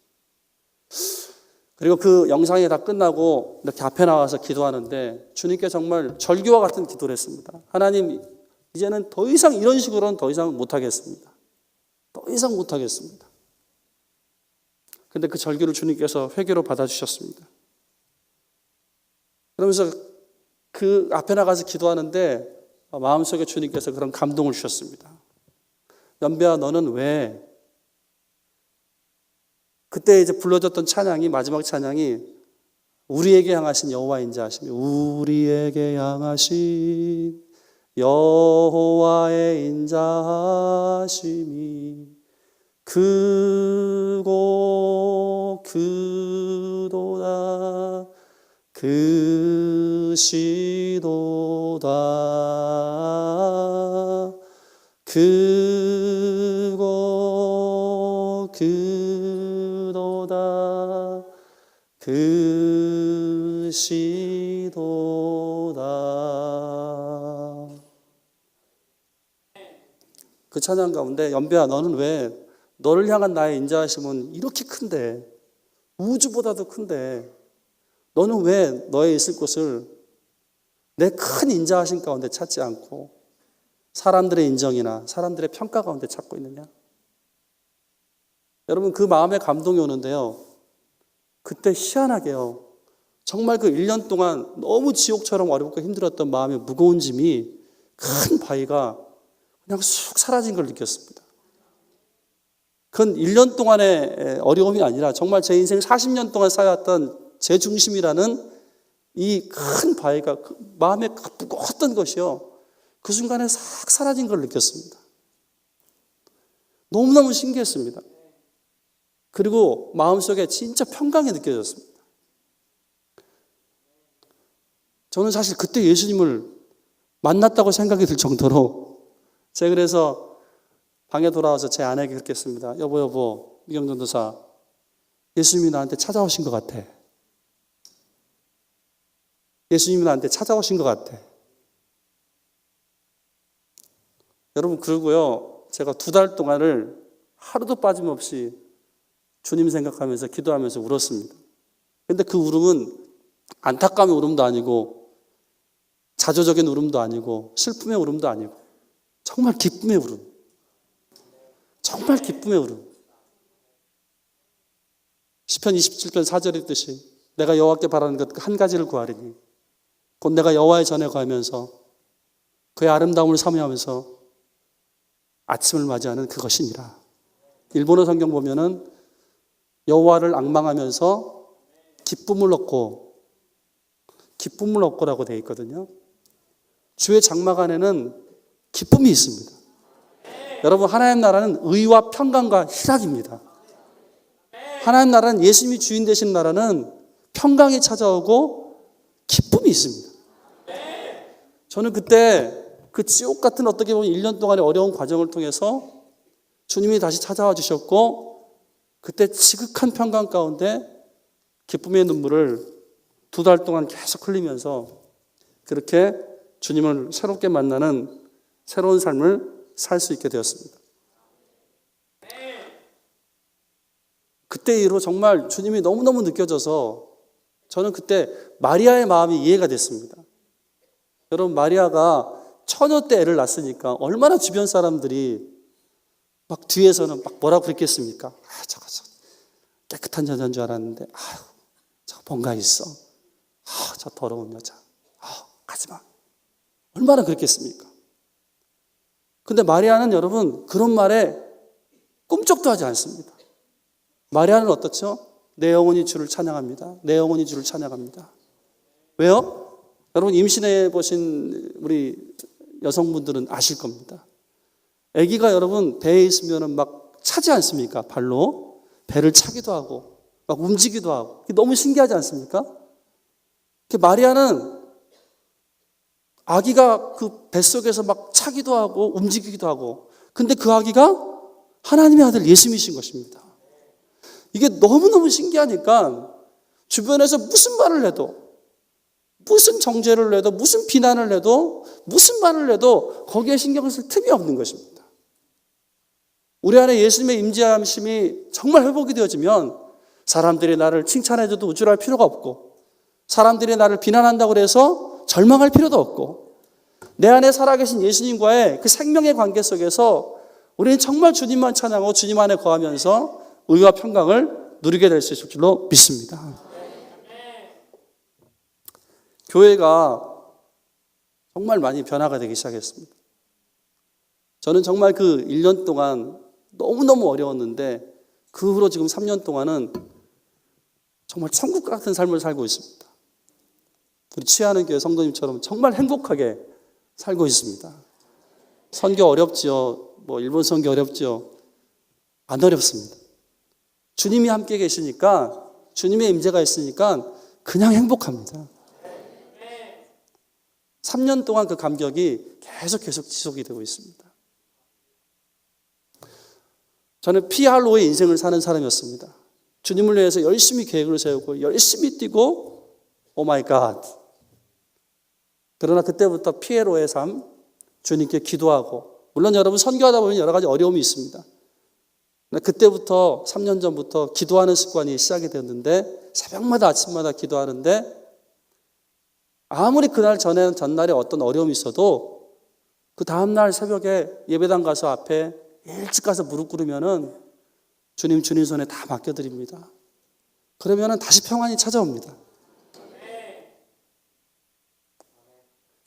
그리고 그 영상이 다 끝나고 이렇게 앞에 나와서 기도하는데 주님께 정말 절규와 같은 기도를 했습니다. 하나님, 이제는 더 이상 이런 식으로는 더 이상 못하겠습니다. 더 이상 못하겠습니다. 근데 그 절규를 주님께서 회개로 받아주셨습니다. 그러면서 그 앞에 나가서 기도하는데 마음속에 주님께서 그런 감동을 주셨습니다. 연배야, 너는 왜 그때 이제 불러줬던 찬양이, 마지막 찬양이 우리에게 향하신 여호와의 인자하심이, 우리에게 향하신 여호와의 인자하심이 크고 크도다 크시도다 크고 크도다 크시도다. 그 찬양 가운데 연배야 너는 왜 너를 향한 나의 인자하심은 이렇게 큰데, 우주보다도 큰데 너는 왜 너의 있을 곳을 내 큰 인자하심 가운데 찾지 않고 사람들의 인정이나 사람들의 평가 가운데 찾고 있느냐? 여러분, 그 마음에 감동이 오는데요, 그때 희한하게요, 정말 그 1년 동안 너무 지옥처럼 어렵고 힘들었던 마음의 무거운 짐이, 큰 바위가 그냥 쑥 사라진 걸 느꼈습니다. 그건 1년 동안의 어려움이 아니라 정말 제 인생 40년 동안 쌓여왔던 제 중심이라는 이 큰 바위가 마음에 무거웠던 것이요, 그 순간에 싹 사라진 걸 느꼈습니다. 너무너무 신기했습니다. 그리고 마음속에 진짜 평강이 느껴졌습니다. 저는 사실 그때 예수님을 만났다고 생각이 들 정도로, 제가 그래서 방에 돌아와서 제 아내에게 그렇게 했습니다. 여보, 미경전도사, 예수님이 나한테 찾아오신 것 같아. 예수님이 나한테 찾아오신 것 같아. 여러분, 그러고요, 제가 2달 동안을 하루도 빠짐없이 주님 생각하면서 기도하면서 울었습니다. 근데 그 울음은 안타까움의 울음도 아니고 자조적인 울음도 아니고 슬픔의 울음도 아니고 정말 기쁨의 울음. 정말 기쁨의 울음. 시편 27편 4절에 있듯이 내가 여호와께 바라는 것 한 가지를 구하리니 곧 내가 여호와의 전에 거하면서 그의 아름다움을 사모하면서 아침을 맞이하는 그것이니라. 일본어 성경 보면은 여호와를 앙망하면서 기쁨을 얻고라고 되어 있거든요. 주의 장막 안에는 기쁨이 있습니다. 여러분, 하나님 나라는 의와 평강과 희락입니다. 하나님 나라는, 예수님이 주인 되신 나라는 평강이 찾아오고 기쁨이 있습니다. 저는 그때 그 지옥 같은, 어떻게 보면 1년 동안의 어려운 과정을 통해서 주님이 다시 찾아와 주셨고, 그때 지극한 평강 가운데 기쁨의 눈물을 2달 동안 계속 흘리면서 그렇게 주님을 새롭게 만나는 새로운 삶을 살 수 있게 되었습니다. 그때 이후로 정말 주님이 너무너무 느껴져서 저는 그때 마리아의 마음이 이해가 됐습니다. 여러분, 마리아가 처녀 때 애를 낳았으니까 얼마나 주변 사람들이 막 뒤에서는 막 뭐라고 그랬겠습니까? 저거 깨끗한 여자인 줄 알았는데, 저 뭔가 있어. 저 더러운 여자. 가지마. 얼마나 그랬겠습니까? 근데 마리아는, 여러분, 그런 말에 꿈쩍도 하지 않습니다. 마리아는 어떻죠? 내 영혼이 주를 찬양합니다. 내 영혼이 주를 찬양합니다. 왜요? 여러분, 임신해 보신 우리 여성분들은 아실 겁니다. 아기가 여러분 배에 있으면 막 차지 않습니까? 발로 배를 차기도 하고 막 움직이기도 하고. 너무 신기하지 않습니까? 마리아는 아기가 그 뱃속에서 막 차기도 하고 움직이기도 하고, 근데 그 아기가 하나님의 아들 예수님이신 것입니다. 이게 너무너무 신기하니까 주변에서 무슨 말을 해도, 무슨 정죄를 해도, 무슨 비난을 해도, 무슨 말을 해도 거기에 신경을 쓸 틈이 없는 것입니다. 우리 안에 예수님의 임재하심이 정말 회복이 되어지면 사람들이 나를 칭찬해줘도 우쭐할 필요가 없고, 사람들이 나를 비난한다고 해서 절망할 필요도 없고, 내 안에 살아계신 예수님과의 그 생명의 관계 속에서 우리는 정말 주님만 찬양하고 주님 안에 거하면서 의와 평강을 누리게 될 수 있을 줄로 믿습니다. 교회가 정말 많이 변화가 되기 시작했습니다. 저는 정말 그 1년 동안 너무너무 어려웠는데 그 후로 지금 3년 동안은 정말 천국 같은 삶을 살고 있습니다. 우리 취하는 교회 성도님처럼 정말 행복하게 살고 있습니다. 선교 어렵지요? 일본 선교 어렵지요? 안 어렵습니다. 주님이 함께 계시니까, 주님의 임재가 있으니까 그냥 행복합니다. 3년 동안 그 감격이 계속 지속이 되고 있습니다. 저는 피할로의 인생을 사는 사람이었습니다. 주님을 위해서 열심히 계획을 세우고 열심히 뛰고 오 마이 갓. 그러나 그때부터 피에로의 삶, 주님께 기도하고, 물론 여러분 선교하다 보면 여러 가지 어려움이 있습니다. 그때부터 3년 전부터 기도하는 습관이 시작이 되었는데, 새벽마다 아침마다 기도하는데, 아무리 그날 전날에 어떤 어려움이 있어도 그 다음날 새벽에 예배당 가서 앞에 일찍 가서 무릎 꿇으면은 주님 손에 다 맡겨드립니다. 그러면은 다시 평안이 찾아옵니다.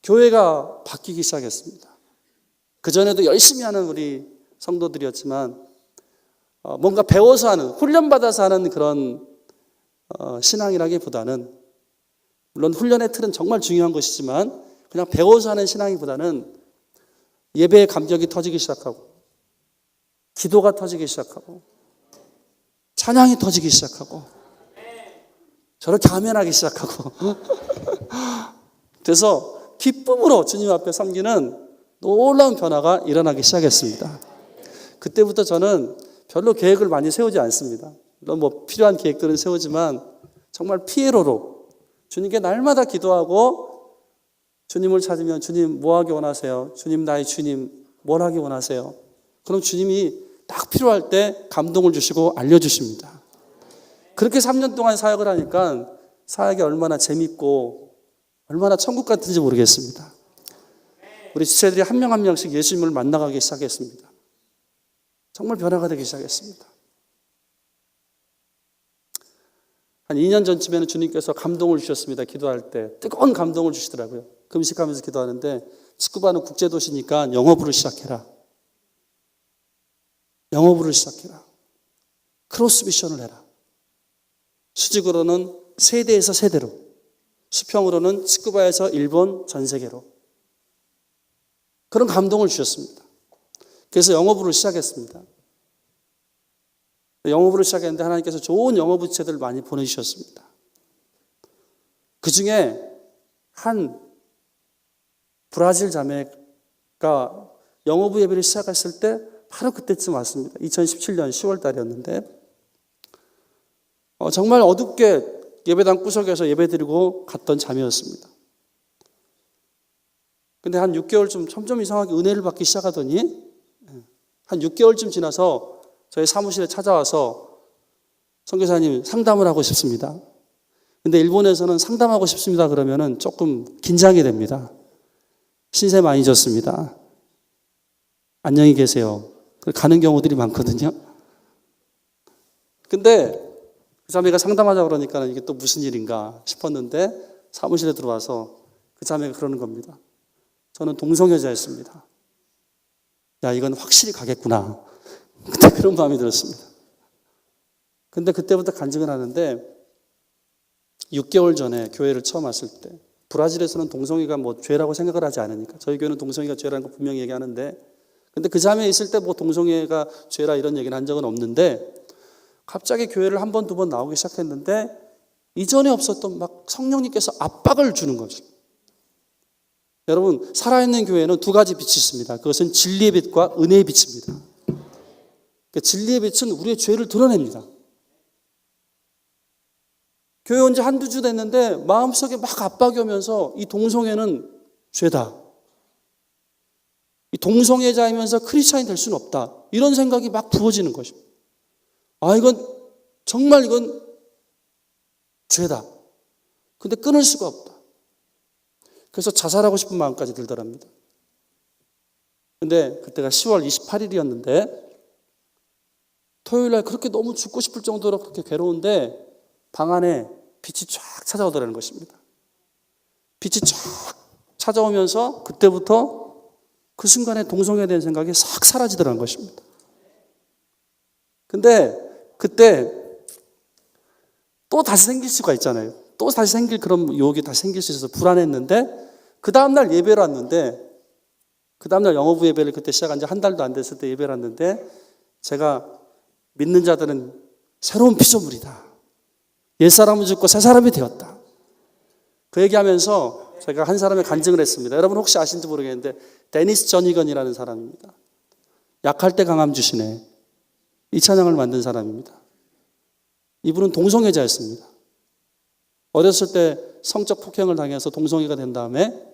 교회가 바뀌기 시작했습니다. 그전에도 열심히 하는 우리 성도들이었지만 뭔가 배워서 하는, 훈련받아서 하는 그런 신앙이라기보다는, 물론 훈련의 틀은 정말 중요한 것이지만 그냥 배워서 하는 신앙이보다는 예배의 감격이 터지기 시작하고, 기도가 터지기 시작하고, 찬양이 터지기 시작하고, 저렇게 아멘하기 시작하고 그래서 기쁨으로 주님 앞에 섬기는 놀라운 변화가 일어나기 시작했습니다. 그때부터 저는 별로 계획을 많이 세우지 않습니다. 물론 필요한 계획들은 세우지만 정말 피에로로 주님께 날마다 기도하고, 주님을 찾으면 주님 뭐 하기 원하세요? 주님 나의 주님 뭘 하기 원하세요? 그럼 주님이 딱 필요할 때 감동을 주시고 알려주십니다. 그렇게 3년 동안 사역을 하니까 사역이 얼마나 재밌고 얼마나 천국 같은지 모르겠습니다. 우리 지체들이 한 명 한 명씩 예수님을 만나가기 시작했습니다. 정말 변화가 되기 시작했습니다. 한 2년 전쯤에는 주님께서 감동을 주셨습니다. 기도할 때 뜨거운 감동을 주시더라고요. 금식하면서 기도하는데, 치쿠바는 국제도시니까 영어부를 시작해라. 영어부를 시작해라. 크로스 미션을 해라. 수직으로는 세대에서 세대로, 수평으로는 치쿠바에서 일본 전 세계로. 그런 감동을 주셨습니다. 그래서 영어부를 시작했습니다. 영어부를 시작했는데 하나님께서 좋은 영어부 지체들을 많이 보내주셨습니다. 그 중에 한 브라질 자매가 영어부 예배를 시작했을 때 바로 그때쯤 왔습니다. 2017년 10월 달이었는데 정말 어둡게 예배당 구석에서 예배드리고 갔던 자매였습니다. 근데 한 6개월쯤 점점 이상하게 은혜를 받기 시작하더니 한 6개월쯤 지나서 저희 사무실에 찾아와서 선교사님 상담을 하고 싶습니다. 근데 일본에서는 상담하고 싶습니다 그러면은 조금 긴장이 됩니다. 신세 많이 졌습니다. 안녕히 계세요. 가는 경우들이 많거든요. 근데 그 자매가 상담하자고 그러니까 이게 또 무슨 일인가 싶었는데 사무실에 들어와서 그 자매가 그러는 겁니다. 저는 동성애자였습니다. 야, 이건 확실히 가겠구나. 그때 그런 마음이 들었습니다. 근데 그때부터 간증을 하는데 6개월 전에 교회를 처음 왔을 때, 브라질에서는 동성애가 죄라고 생각을 하지 않으니까, 저희 교회는 동성애가 죄라는 거 분명히 얘기하는데, 근데 그 자매에 있을 때 동성애가 죄라 이런 얘기는 한 적은 없는데, 갑자기 교회를 한 번, 두 번 나오기 시작했는데 이전에 없었던 성령님께서 압박을 주는 거죠. 여러분, 살아있는 교회는 두 가지 빛이 있습니다. 그것은 진리의 빛과 은혜의 빛입니다. 그러니까 진리의 빛은 우리의 죄를 드러냅니다. 교회 온 지 한두 주 됐는데 마음속에 막 압박이 오면서 이 동성애는 죄다. 이 동성애자이면서 크리스찬이 될 수는 없다. 이런 생각이 막 부어지는 것입니다. 이건 정말 이건 죄다. 근데 끊을 수가 없다. 그래서 자살하고 싶은 마음까지 들더랍니다. 근데 그때가 10월 28일이었는데 토요일날 그렇게 너무 죽고 싶을 정도로 그렇게 괴로운데 방 안에 빛이 쫙 찾아오더라는 것입니다. 빛이 쫙 찾아오면서 그때부터 그 순간에 동성애에 대한 생각이 싹 사라지더라는 것입니다. 근데 그때 또 다시 생길 수가 있잖아요. 또 다시 생길 그런 유혹이 다시 생길 수 있어서 불안했는데 그 다음날 예배를 왔는데 그 다음날 영어부 예배를 그때 시작한 지 한 달도 안 됐을 때 예배를 왔는데 제가 믿는 자들은 새로운 피조물이다. 옛사람은 죽고 새 사람이 되었다. 그 얘기하면서 제가 한 사람의 간증을 했습니다. 여러분 혹시 아시는지 모르겠는데 데니스 저니건이라는 사람입니다. 약할 때 강함 주시네. 이 찬양을 만든 사람입니다. 이분은 동성애자였습니다. 어렸을 때 성적 폭행을 당해서 동성애가 된 다음에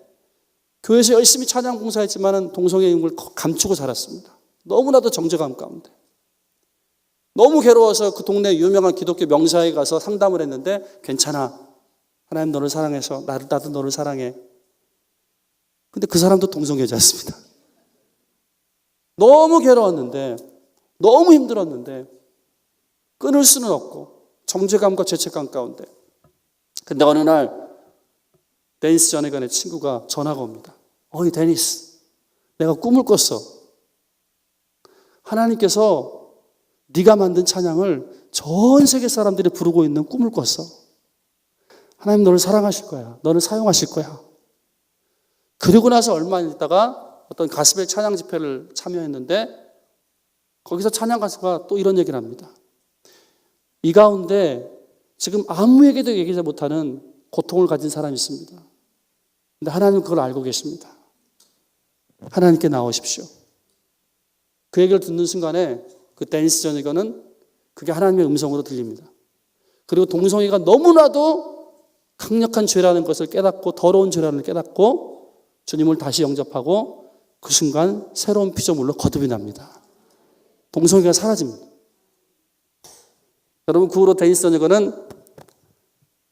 교회에서 열심히 찬양 봉사했지만 동성애임을 감추고 자랐습니다. 너무나도 정죄감 가운데. 너무 괴로워서 그 동네 유명한 기독교 명사에 가서 상담을 했는데 괜찮아. 하나님 너를 사랑해서 나도 너를 사랑해. 근데 그 사람도 동성애자였습니다. 너무 괴로웠는데 너무 힘들었는데 끊을 수는 없고 정죄감과 죄책감 가운데. 근데 어느 날 데니스 저니건의 친구가 전화가 옵니다. 어이 데니스, 내가 꿈을 꿨어. 하나님께서 네가 만든 찬양을 전 세계 사람들이 부르고 있는 꿈을 꿨어. 하나님 너를 사랑하실 거야. 너를 사용하실 거야. 그리고 나서 얼마 있다가 어떤 가스벨 찬양 집회를 참여했는데 거기서 찬양 가수가 또 이런 얘기를 합니다. 이 가운데 지금 아무에게도 얘기하지 못하는 고통을 가진 사람이 있습니다. 근데 하나님은 그걸 알고 계십니다. 하나님께 나오십시오. 그 얘기를 듣는 순간에 그 데니스 저니건은 그게 하나님의 음성으로 들립니다. 그리고 동성애가 너무나도 강력한 죄라는 것을 깨닫고 더러운 죄라는 걸 깨닫고 주님을 다시 영접하고 그 순간 새로운 피조물로 거듭이 납니다. 동성애가 사라집니다. 여러분 그 후로 데니스 저니건은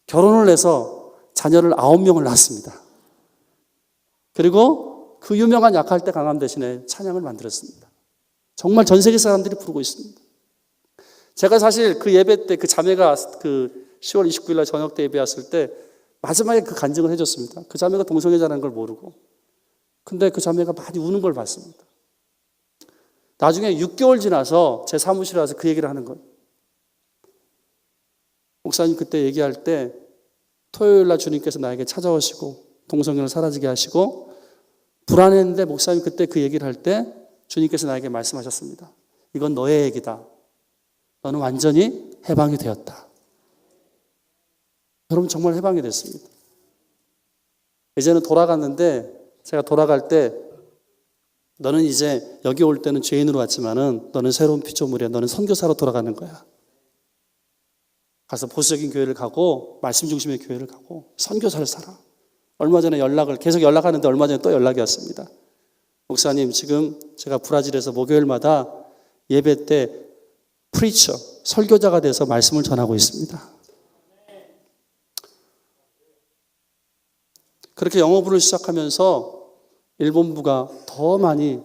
결혼을 해서 자녀를 9명을 낳았습니다. 그리고 그 유명한 약할 때 강함 대신에 찬양을 만들었습니다. 정말 전 세계 사람들이 부르고 있습니다. 제가 사실 그 예배 때 그 자매가 그 10월 29일 날 저녁 때 예배 왔을 때 마지막에 그 간증을 해줬습니다. 그 자매가 동성애자라는 걸 모르고. 근데 그 자매가 많이 우는 걸 봤습니다. 나중에 6개월 지나서 제 사무실에 와서 그 얘기를 하는 거예요. 목사님 그때 얘기할 때 토요일 날 주님께서 나에게 찾아오시고 동성애를 사라지게 하시고 불안했는데 목사님 그때 그 얘기를 할 때 주님께서 나에게 말씀하셨습니다. 이건 너의 얘기다. 너는 완전히 해방이 되었다. 여러분 정말 해방이 됐습니다. 이제는 돌아갔는데 제가 돌아갈 때 너는 이제 여기 올 때는 죄인으로 왔지만은 너는 새로운 피조물이야. 너는 선교사로 돌아가는 거야. 가서 보수적인 교회를 가고 말씀 중심의 교회를 가고 선교사를 살아. 얼마 전에 계속 연락하는데 얼마 전에 또 연락이 왔습니다. 목사님 지금 제가 브라질에서 목요일마다 예배 때 프리처, 설교자가 돼서 말씀을 전하고 있습니다. 그렇게 영어부를 시작하면서 일본부가 더 많이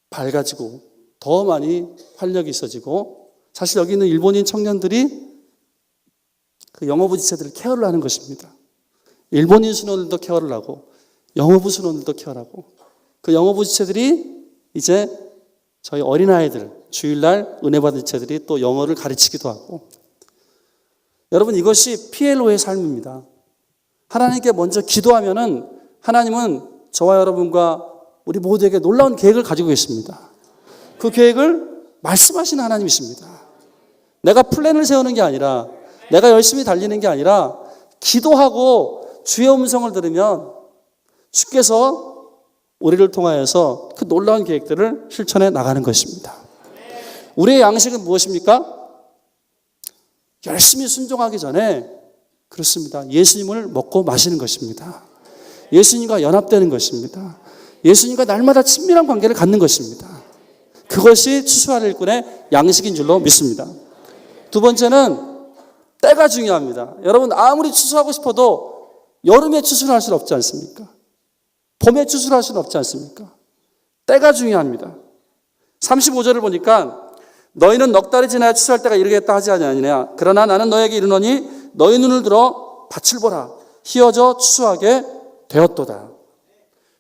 밝아지고 더 많이 활력이 있어지고 사실 여기 있는 일본인 청년들이 그 영어부 지체들을 케어를 하는 것입니다. 일본인 신혼들도 케어를 하고 영어부 신혼들도 케어를 하고 그 영어부 지체들이 이제 저희 어린아이들 주일날 은혜 받은 지체들이 또 영어를 가르치기도 하고 여러분 이것이 PLO의 삶입니다. 하나님께 먼저 기도하면은 하나님은 저와 여러분과 우리 모두에게 놀라운 계획을 가지고 계십니다. 그 계획을 말씀하시는 하나님이십니다. 내가 플랜을 세우는 게 아니라 내가 열심히 달리는 게 아니라 기도하고 주의 음성을 들으면 주께서 우리를 통하여서 그 놀라운 계획들을 실천해 나가는 것입니다. 우리의 양식은 무엇입니까? 열심히 순종하기 전에 그렇습니다. 예수님을 먹고 마시는 것입니다. 예수님과 연합되는 것입니다. 예수님과 날마다 친밀한 관계를 갖는 것입니다. 그것이 추수할 일꾼의 양식인 줄로 믿습니다. 두 번째는 때가 중요합니다. 여러분 아무리 추수하고 싶어도 여름에 추수를 할 수는 없지 않습니까? 봄에 추수를 할 수는 없지 않습니까? 때가 중요합니다. 35절을 보니까 너희는 넉 달이 지나야 추수할 때가 이르겠다 하지 아니하느냐. 그러나 나는 너에게 이르노니 너희 눈을 들어 밭을 보라. 희어져 추수하게 되었도다.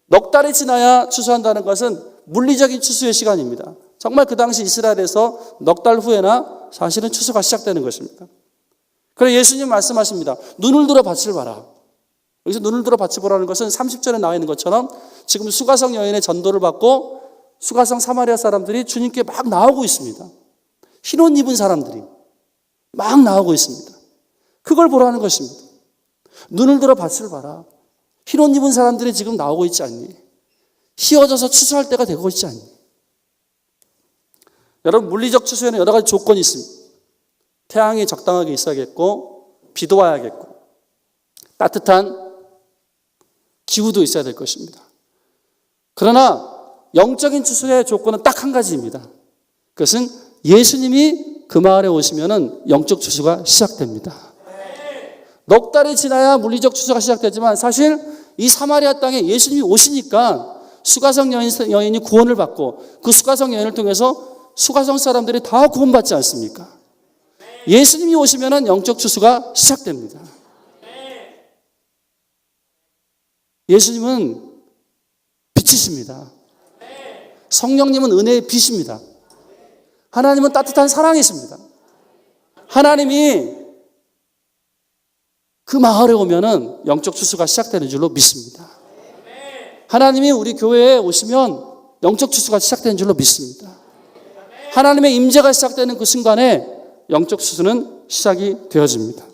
넉 달이 지나야 추수한다는 것은 물리적인 추수의 시간입니다. 정말 그 당시 이스라엘에서 넉 달 후에나 사실은 추수가 시작되는 것입니다. 그래서 예수님 말씀하십니다. 눈을 들어 밭을 봐라. 여기서 눈을 들어 밭을 보라는 것은 30절에 나와 있는 것처럼 지금 수가성 여인의 전도를 받고 수가성 사마리아 사람들이 주님께 막 나오고 있습니다. 흰 옷 입은 사람들이 막 나오고 있습니다. 그걸 보라는 것입니다. 눈을 들어 밭을 봐라. 흰 옷 입은 사람들이 지금 나오고 있지 않니? 휘어져서 추수할 때가 되고 있지 않니? 여러분, 물리적 추수에는 여러 가지 조건이 있습니다. 태양이 적당하게 있어야겠고, 비도 와야겠고, 따뜻한 기후도 있어야 될 것입니다. 그러나 영적인 추수의 조건은 딱 한 가지입니다. 그것은 예수님이 그 마을에 오시면은 영적 추수가 시작됩니다. 넉 달이 지나야 물리적 추수가 시작되지만 사실 이 사마리아 땅에 예수님이 오시니까 수가성 여인이 구원을 받고 그 수가성 여인을 통해서 수가성 사람들이 다 구원받지 않습니까? 예수님이 오시면은 영적 추수가 시작됩니다. 예수님은 빛이십니다. 성령님은 은혜의 빛입니다. 하나님은 따뜻한 사랑이십니다. 하나님이 그 마을에 오면은 영적 추수가 시작되는 줄로 믿습니다. 하나님이 우리 교회에 오시면 영적 추수가 시작되는 줄로 믿습니다. 하나님의 임재가 시작되는 그 순간에 영적 추수는 시작이 되어집니다.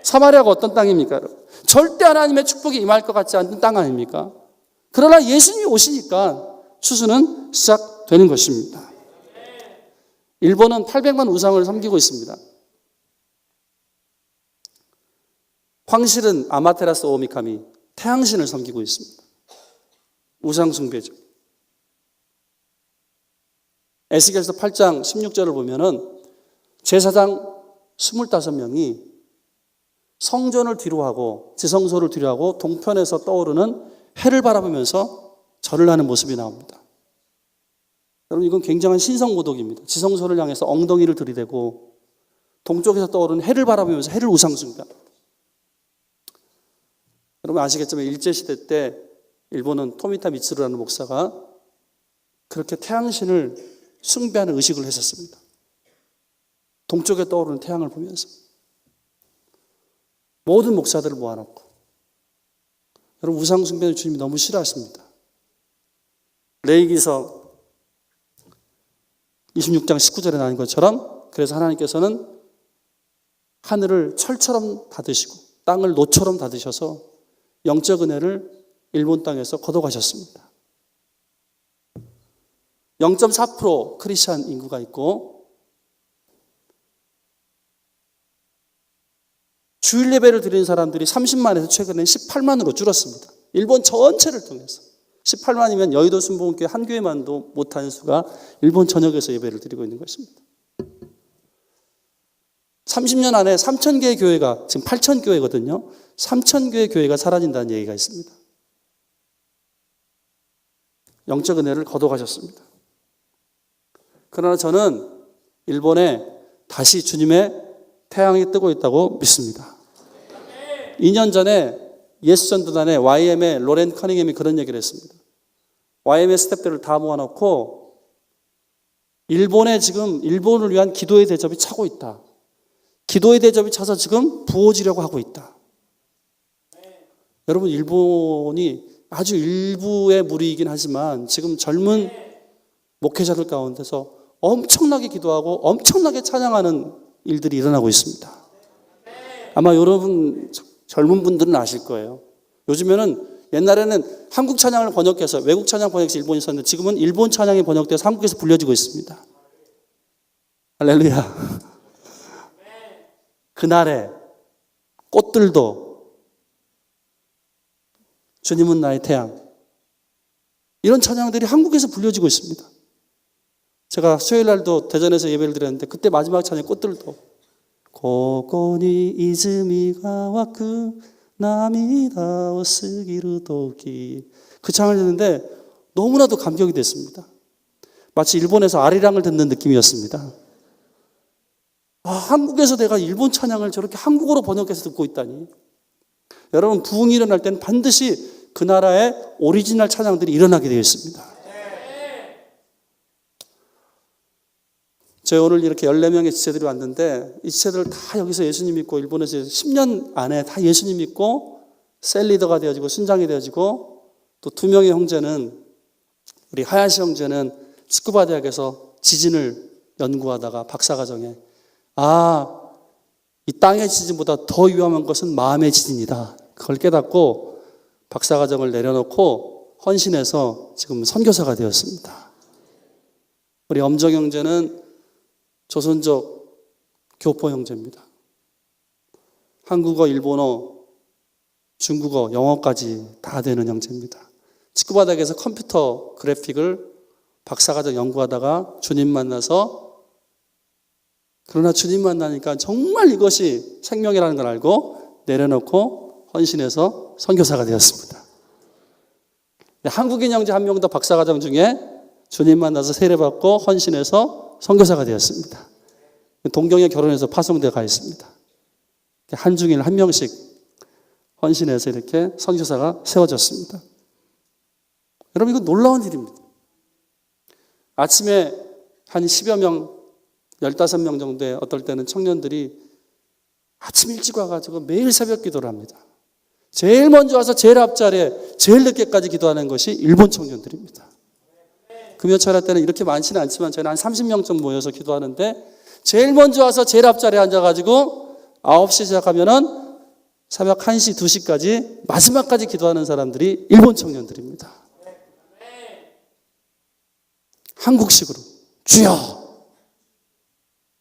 사마리아가 어떤 땅입니까, 여러분? 절대 하나님의 축복이 임할 것 같지 않은 땅 아닙니까? 그러나 예수님이 오시니까 추수는 시작되는 것입니다. 일본은 800만 우상을 섬기고 있습니다. 황실은 아마테라스 오미카미, 태양신을 섬기고 있습니다. 우상 숭배죠. 에스겔서 8장 16절을 보면은 제사장 25명이 성전을 뒤로하고 지성소를 뒤로하고 동편에서 떠오르는 해를 바라보면서 절을 하는 모습이 나옵니다. 여러분, 이건 굉장한 신성모독입니다. 지성소를 향해서 엉덩이를 들이대고 동쪽에서 떠오르는 해를 바라보면서 해를 우상숭배합니다. 여러분 아시겠지만 일제시대 때 일본은 토미타 미츠루라는 목사가 그렇게 태양신을 숭배하는 의식을 했었습니다. 동쪽에 떠오르는 태양을 보면서 모든 목사들을 모아놓고, 여러분 우상 숭배는 주님이 너무 싫어하십니다. 레위기서 26장 19절에 나온 것처럼 그래서 하나님께서는 하늘을 철처럼 닫으시고 땅을 노처럼 닫으셔서 영적 은혜를 일본 땅에서 거둬가셨습니다. 0.4% 크리스찬 인구가 있고 주일 예배를 드리는 사람들이 30만에서 최근에 18만으로 줄었습니다. 일본 전체를 통해서 18만이면 여의도 순복음교회 한 교회만도 못하는 수가 일본 전역에서 예배를 드리고 있는 것입니다. 30년 안에 3,000개의 교회가, 지금 8,000교회거든요. 3,000개의 교회가 사라진다는 얘기가 있습니다. 영적 은혜를 거둬가셨습니다. 그러나 저는 일본에 다시 주님의 태양이 뜨고 있다고 믿습니다. 2년 전에 예수전도단의 YM의 로렌 커닝햄이 그런 얘기를 했습니다. YM의 스태프들을 다 모아놓고 일본에 지금 일본을 위한 기도의 대접이 차고 있다. 기도의 대접이 차서 지금 부어지려고 하고 있다. 여러분, 일본이 아주 일부의 무리이긴 하지만 지금 젊은 목회자들 가운데서 엄청나게 기도하고 엄청나게 찬양하는 일들이 일어나고 있습니다. 아마 여러분 젊은 분들은 아실 거예요. 요즘에는 옛날에는 한국 찬양을 번역해서 외국 찬양 번역해서 일본에 있었는데 지금은 일본 찬양이 번역돼서 한국에서 불려지고 있습니다. 할렐루야. 그날에 꽃들도 주님은 나의 태양, 이런 찬양들이 한국에서 불려지고 있습니다. 제가 수요일 날도 대전에서 예배를 드렸는데 그때 마지막 찬양 꽃들도 고고니 이즈미가 와쿠 나미다 오스기루 도기, 그 찬양을 듣는데 너무나도 감격이 됐습니다. 마치 일본에서 아리랑을 듣는 느낌이었습니다. 한국에서 내가 일본 찬양을 저렇게 한국어로 번역해서 듣고 있다니. 여러분, 부흥이 일어날 때는 반드시 그 나라의 오리지널 찬양들이 일어나게 되어 있습니다. 저희 오늘 이렇게 14명의 지체들이 왔는데 이 지체들 다 여기서 예수님 믿고 일본에서 10년 안에 다 예수님 믿고 셀리더가 되어지고 순장이 되어지고 또 2명의 형제는 우리 하야시 형제는 스쿠바 대학에서 지진을 연구하다가 박사과정에 이 땅의 지진보다 더 위험한 것은 마음의 지진이다. 그걸 깨닫고 박사과정을 내려놓고 헌신해서 지금 선교사가 되었습니다. 우리 엄정 형제는 조선족 교포 형제입니다. 한국어, 일본어, 중국어, 영어까지 다 되는 형제입니다. 스쿠바 대학에서 컴퓨터 그래픽을 박사과정 연구하다가 주님 만나서 그러나 주님 만나니까 정말 이것이 생명이라는 걸 알고 내려놓고 헌신해서 선교사가 되었습니다. 한국인 형제 한 명도 박사과정 중에 주님 만나서 세례받고 헌신해서 선교사가 되었습니다. 동경에 결혼해서 파송되어 가 있습니다. 한중일 한 명씩 헌신해서 이렇게 선교사가 세워졌습니다. 여러분 이거 놀라운 일입니다. 아침에 한 10여 명, 15명 정도의 어떨 때는 청년들이 아침 일찍 와가지고 매일 새벽 기도를 합니다. 제일 먼저 와서 제일 앞자리에 제일 늦게까지 기도하는 것이 일본 청년들입니다. 금요철야 때는 이렇게 많지는 않지만 저희는 한 30명 정도 모여서 기도하는데 제일 먼저 와서 제일 앞자리에 앉아가지고 9시 시작하면은 새벽 1시, 2시까지 마지막까지 기도하는 사람들이 일본 청년들입니다. 한국식으로 주여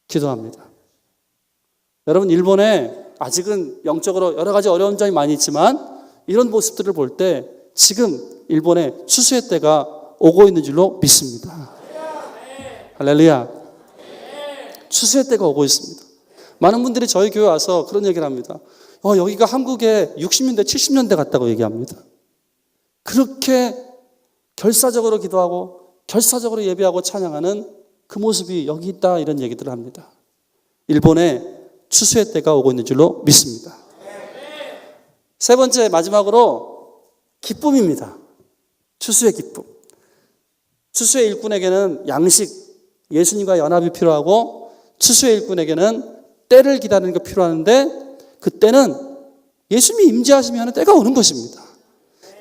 기도합니다. 여러분 일본에 아직은 영적으로 여러 가지 어려운 점이 많이 있지만 이런 모습들을 볼 때 지금 일본에 추수의 때가 오고 있는 줄로 믿습니다. 할렐루야. 추수의 때가 오고 있습니다. 많은 분들이 저희 교회 와서 그런 얘기를 합니다. 여기가 한국의 60년대, 70년대 같다고 얘기합니다. 그렇게 결사적으로 기도하고 결사적으로 예배하고 찬양하는 그 모습이 여기 있다 이런 얘기들을 합니다. 일본에 추수의 때가 오고 있는 줄로 믿습니다. 세 번째 마지막으로 기쁨입니다. 추수의 기쁨. 추수의 일꾼에게는 양식, 예수님과 연합이 필요하고 추수의 일꾼에게는 때를 기다리는 게 필요한데 그 때는 예수님이 임재하시면 때가 오는 것입니다.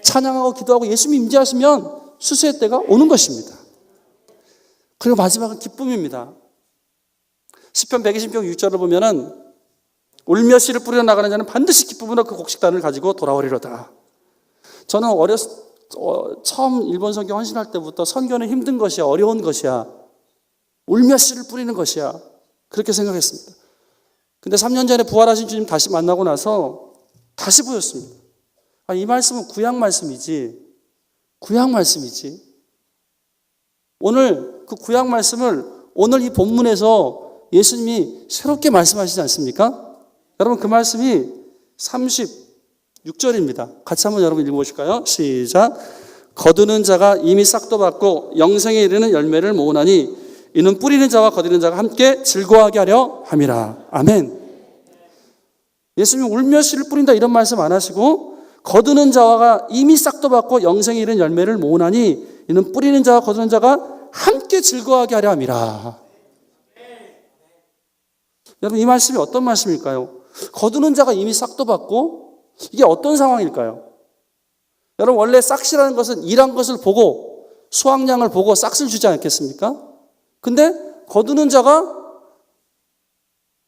찬양하고 기도하고 예수님이 임재하시면 추수의 때가 오는 것입니다. 그리고 마지막은 기쁨입니다. 시편 120편 6절을 보면은 울며 씨를 뿌려 나가는 자는 반드시 기쁨으로 그 곡식단을 가지고 돌아오리로다. 저는 처음 일본 선교 헌신할 때부터 선교는 힘든 것이야, 어려운 것이야, 울며 씨를 뿌리는 것이야 그렇게 생각했습니다. 근데 3년 전에 부활하신 주님 다시 만나고 나서 다시 보였습니다. 이 말씀은 구약 말씀이지. 오늘 그 구약 말씀을 오늘 이 본문에서 예수님이 새롭게 말씀하시지 않습니까? 여러분 그 말씀이 36절입니다. 같이 한번 여러분 읽어보실까요? 시작. 거두는 자가 이미 싹도 받고 영생에 이르는 열매를 모으나니 이는 뿌리는 자와 거두는 자가 함께 즐거워하게 하려 함이라. 아멘. 예수님이 울며 씨를 뿌린다 이런 말씀 안 하시고 거두는 자가 이미 싹도 받고 영생에 이르는 열매를 모으나니 이는 뿌리는 자와 거두는 자가 함께 즐거워하게 하려 함이라. 여러분 이 말씀이 어떤 말씀일까요? 거두는 자가 이미 싹도 받고 이게 어떤 상황일까요? 여러분 원래 싹시라는 것은 일한 것을 보고 수확량을 보고 싹을 주지 않겠습니까? 근데 거두는 자가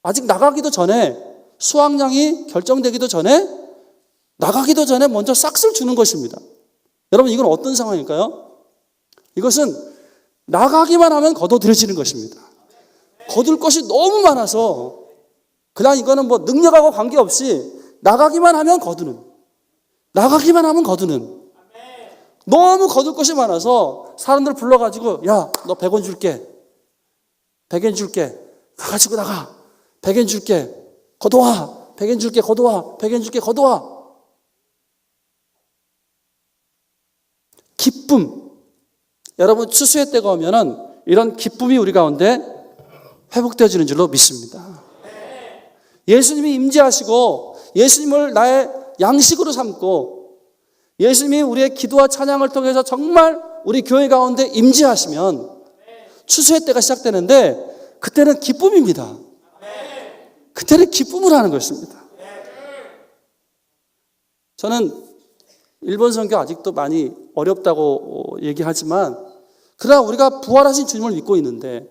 아직 나가기도 전에 수확량이 결정되기도 전에 나가기도 전에 먼저 싹을 주는 것입니다. 여러분 이건 어떤 상황일까요? 이것은 나가기만 하면 거둬들여지는 것입니다. 거둘 것이 너무 많아서 그냥 이거는 뭐 능력하고 관계없이 나가기만 하면 거두는 너무 거둘 것이 많아서 사람들 불러가지고 야 너 100원 줄게 100엔 줄게 가지고 나가 100엔 줄게 거둬와 100엔 줄게 거둬와 100엔 줄게 거둬와. 기쁨. 여러분 추수의 때가 오면은 이런 기쁨이 우리 가운데 회복되어지는 줄로 믿습니다. 예수님이 임재하시고 예수님을 나의 양식으로 삼고 예수님이 우리의 기도와 찬양을 통해서 정말 우리 교회 가운데 임재하시면 추수의 때가 시작되는데 그때는 기쁨입니다. 그때는 기쁨을 하는 것입니다. 저는 일본 선교 아직도 많이 어렵다고 얘기하지만, 그러나 우리가 부활하신 주님을 믿고 있는데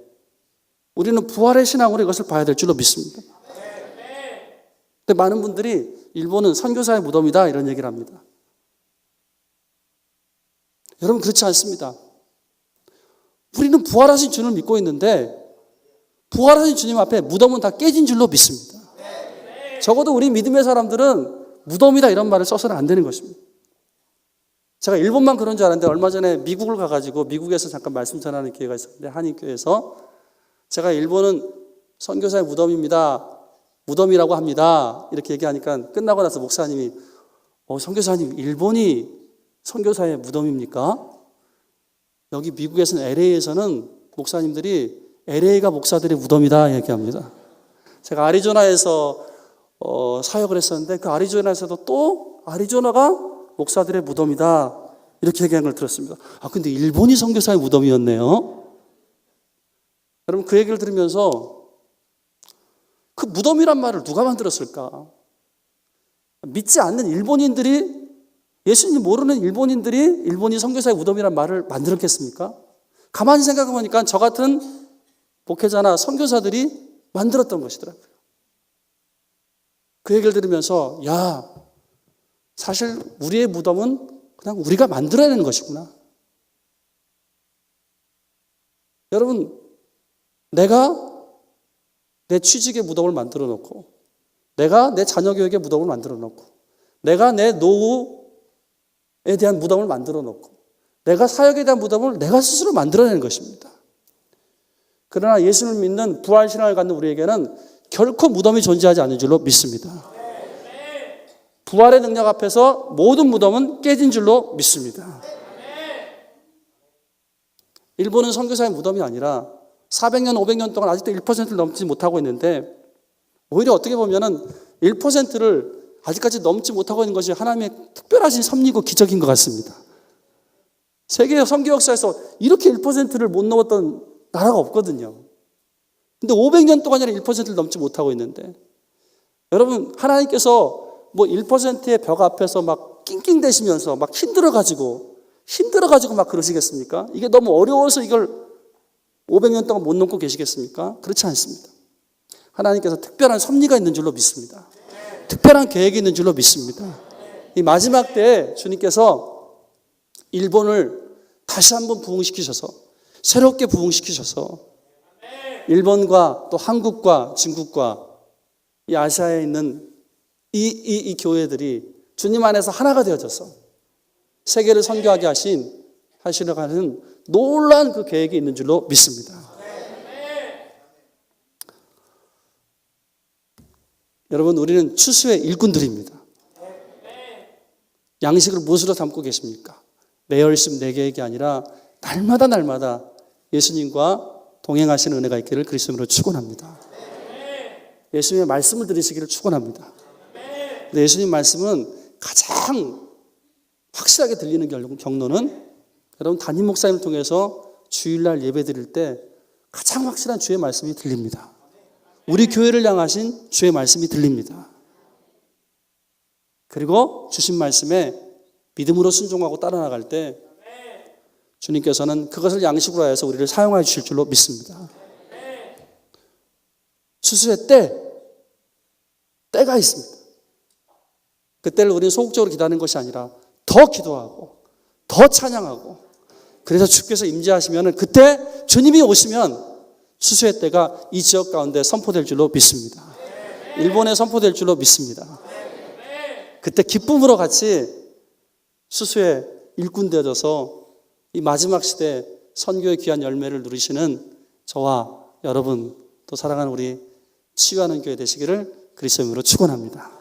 우리는 부활의 신앙으로 이것을 봐야 될 줄로 믿습니다. 근데 많은 분들이 일본은 선교사의 무덤이다 이런 얘기를 합니다. 여러분, 그렇지 않습니다. 우리는 부활하신 주님을 믿고 있는데 부활하신 주님 앞에 무덤은 다 깨진 줄로 믿습니다. 적어도 우리 믿음의 사람들은 무덤이다 이런 말을 써서는 안 되는 것입니다. 제가 일본만 그런 줄 알았는데 얼마 전에 미국을 가가지고 미국에서 잠깐 말씀 전하는 기회가 있었는데, 한인교회에서 제가 일본은 선교사의 무덤입니다, 무덤이라고 합니다 이렇게 얘기하니까 끝나고 나서 목사님이 선교사님, 일본이 선교사의 무덤입니까? 여기 미국에서는 LA에서는 목사님들이 LA가 목사들의 무덤이다 얘기합니다. 제가 아리조나에서 사역을 했었는데 그 아리조나에서도 또 아리조나가 목사들의 무덤이다 이렇게 얘기한 걸 들었습니다. 근데 일본이 선교사의 무덤이었네요. 여러분, 그 얘기를 들으면서 그 무덤이란 말을 누가 만들었을까? 믿지 않는 일본인들이, 예수님 모르는 일본인들이 일본이 선교사의 무덤이란 말을 만들었겠습니까? 가만히 생각해 보니까 저 같은 목회자나 선교사들이 만들었던 것이더라고요. 그 얘기를 들으면서 사실 우리의 무덤은 그냥 우리가 만들어내는 것이구나. 여러분, 내가 내 취직의 무덤을 만들어 놓고, 내가 내 자녀 교육의 무덤을 만들어 놓고, 내가 내 노후에 대한 무덤을 만들어 놓고, 내가 사역에 대한 무덤을 내가 스스로 만들어내는 것입니다. 그러나 예수를 믿는 부활신앙을 갖는 우리에게는 결코 무덤이 존재하지 않는 줄로 믿습니다. 부활의 능력 앞에서 모든 무덤은 깨진 줄로 믿습니다. 일본은 선교사의 무덤이 아니라 400년, 500년 동안 아직도 1%를 넘지 못하고 있는데, 오히려 어떻게 보면은 1%를 아직까지 넘지 못하고 있는 것이 하나님의 특별하신 섭리고 기적인 것 같습니다. 세계 선교 역사에서 이렇게 1%를 못 넘었던 나라가 없거든요. 근데 500년 동안 1%를 넘지 못하고 있는데, 여러분, 하나님께서 1%의 벽 앞에서 막 낑낑대시면서 막 힘들어가지고 막 그러시겠습니까? 이게 너무 어려워서 이걸 500년 동안 못 넘고 계시겠습니까? 그렇지 않습니다. 하나님께서 특별한 섭리가 있는 줄로 믿습니다. 특별한 계획이 있는 줄로 믿습니다. 이 마지막 때에 주님께서 일본을 다시 한번 부흥시키셔서, 새롭게 부흥시키셔서 일본과 또 한국과 중국과 이 아시아에 있는 이 교회들이 주님 안에서 하나가 되어져서 세계를 선교하게 하시려고 하는 놀라운 그 계획이 있는 줄로 믿습니다. 여러분, 우리는 추수의 일꾼들입니다. 양식을 무엇으로 담고 계십니까? 내 열심 내 계획이 아니라 날마다 예수님과 동행하시는 은혜가 있기를 그리스도로 축원합니다. 예수님의 말씀을 들으시기를 축원합니다. 근데 예수님 말씀은 가장 확실하게 들리는 경로는, 여러분, 담임 목사님을 통해서 주일날 예배 드릴 때 가장 확실한 주의 말씀이 들립니다. 우리 교회를 향하신 주의 말씀이 들립니다. 그리고 주신 말씀에 믿음으로 순종하고 따라 나갈 때 주님께서는 그것을 양식으로 하여서 우리를 사용하여 주실 줄로 믿습니다. 추수의 때가 있습니다. 그 때를 우리는 소극적으로 기도하는 것이 아니라 더 기도하고 더 찬양하고, 그래서 주께서 임재하시면 그때 주님이 오시면 추수의 때가 이 지역 가운데 선포될 줄로 믿습니다. 일본에 선포될 줄로 믿습니다. 그때 기쁨으로 같이 추수의 일꾼 되어져서 이 마지막 시대 선교의 귀한 열매를 누리시는 저와 여러분, 또 사랑하는 우리 치유하는 교회 되시기를 그리스도의 이름으로 축원합니다.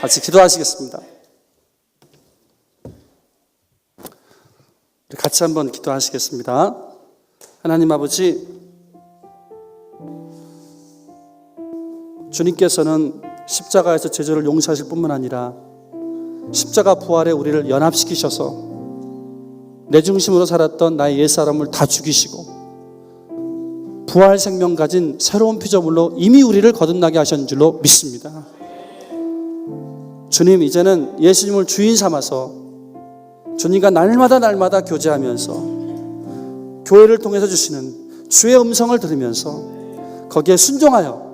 같이 기도하시겠습니다. 우리 같이 한번 기도하시겠습니다. 하나님 아버지, 주님께서는 십자가에서 죄를 용서하실 뿐만 아니라 십자가 부활에 우리를 연합시키셔서 내 중심으로 살았던 나의 옛사람을 다 죽이시고 부활 생명 가진 새로운 피조물로 이미 우리를 거듭나게 하셨는 줄로 믿습니다. 주님, 이제는 예수님을 주인 삼아서 주님과 날마다 교제하면서 교회를 통해서 주시는 주의 음성을 들으면서 거기에 순종하여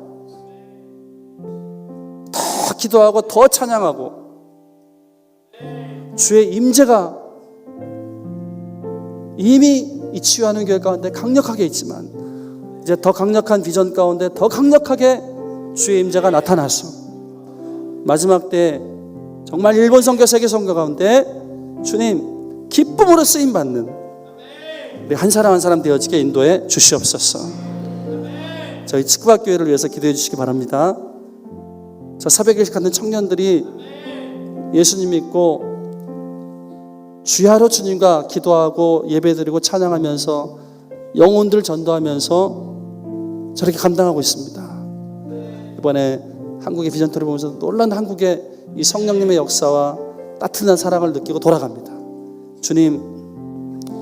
더 기도하고 더 찬양하고 주의 임재가 이미 이 치유하는 교회 가운데 강력하게 있지만 이제 더 강력한 비전 가운데 더 강력하게 주의 임재가 나타나서 마지막 때 정말 일본 선교, 세계 선교 가운데 주님 기쁨으로 쓰임받는 우리 한 사람 한 사람 되어지게 인도해 주시옵소서. 저희 측부학교회를 위해서 기도해 주시기 바랍니다. 저 새벽에 가는 청년들이 예수님 믿고 주야로 주님과 기도하고 예배드리고 찬양하면서 영혼들 전도하면서 저렇게 감당하고 있습니다. 이번에 한국의 비전토를 보면서 놀란 한국의 이 성령님의 역사와 따뜻한 사랑을 느끼고 돌아갑니다. 주님,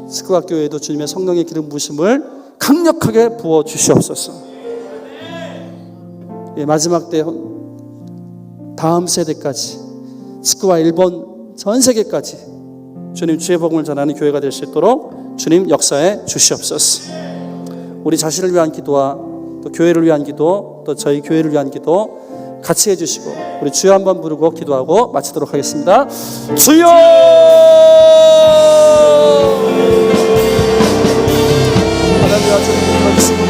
스크학교에도 주님의 성령의 기름 부으심을 강력하게 부어 주시옵소서. 예, 마지막 때 다음 세대까지 스크와 일본 전 세계까지 주님 주의 복음을 전하는 교회가 될 수 있도록 주님 역사해 주시옵소서. 우리 자신을 위한 기도와 또 교회를 위한 기도, 또 저희 교회를 위한 기도 같이 해주시고 우리 주여 한번 부르고 기도하고 마치도록 하겠습니다. 주여! 하나님과 주님 불러주시고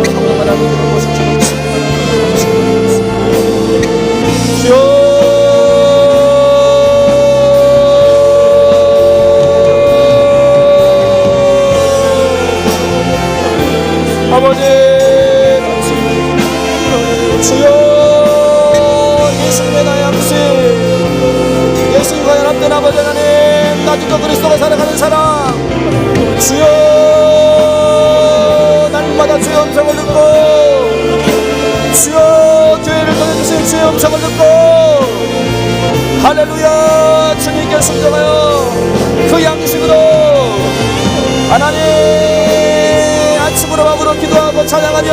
성령만 하나님을 모셔 주시고 주여! 아버지 주여, 예수님의 나의 양식, 예수님과 연합된 아버지 하나님, 나중도 그리스도가 살아가는 사람, 주여, 날마다 주의 음성을 듣고 주여 교회를 통해주신 주의 음성을 듣고 할렐루야 주님께 순종하여 그 양식으로 하나님 아침으로 밤으로 기도하고 찬양하며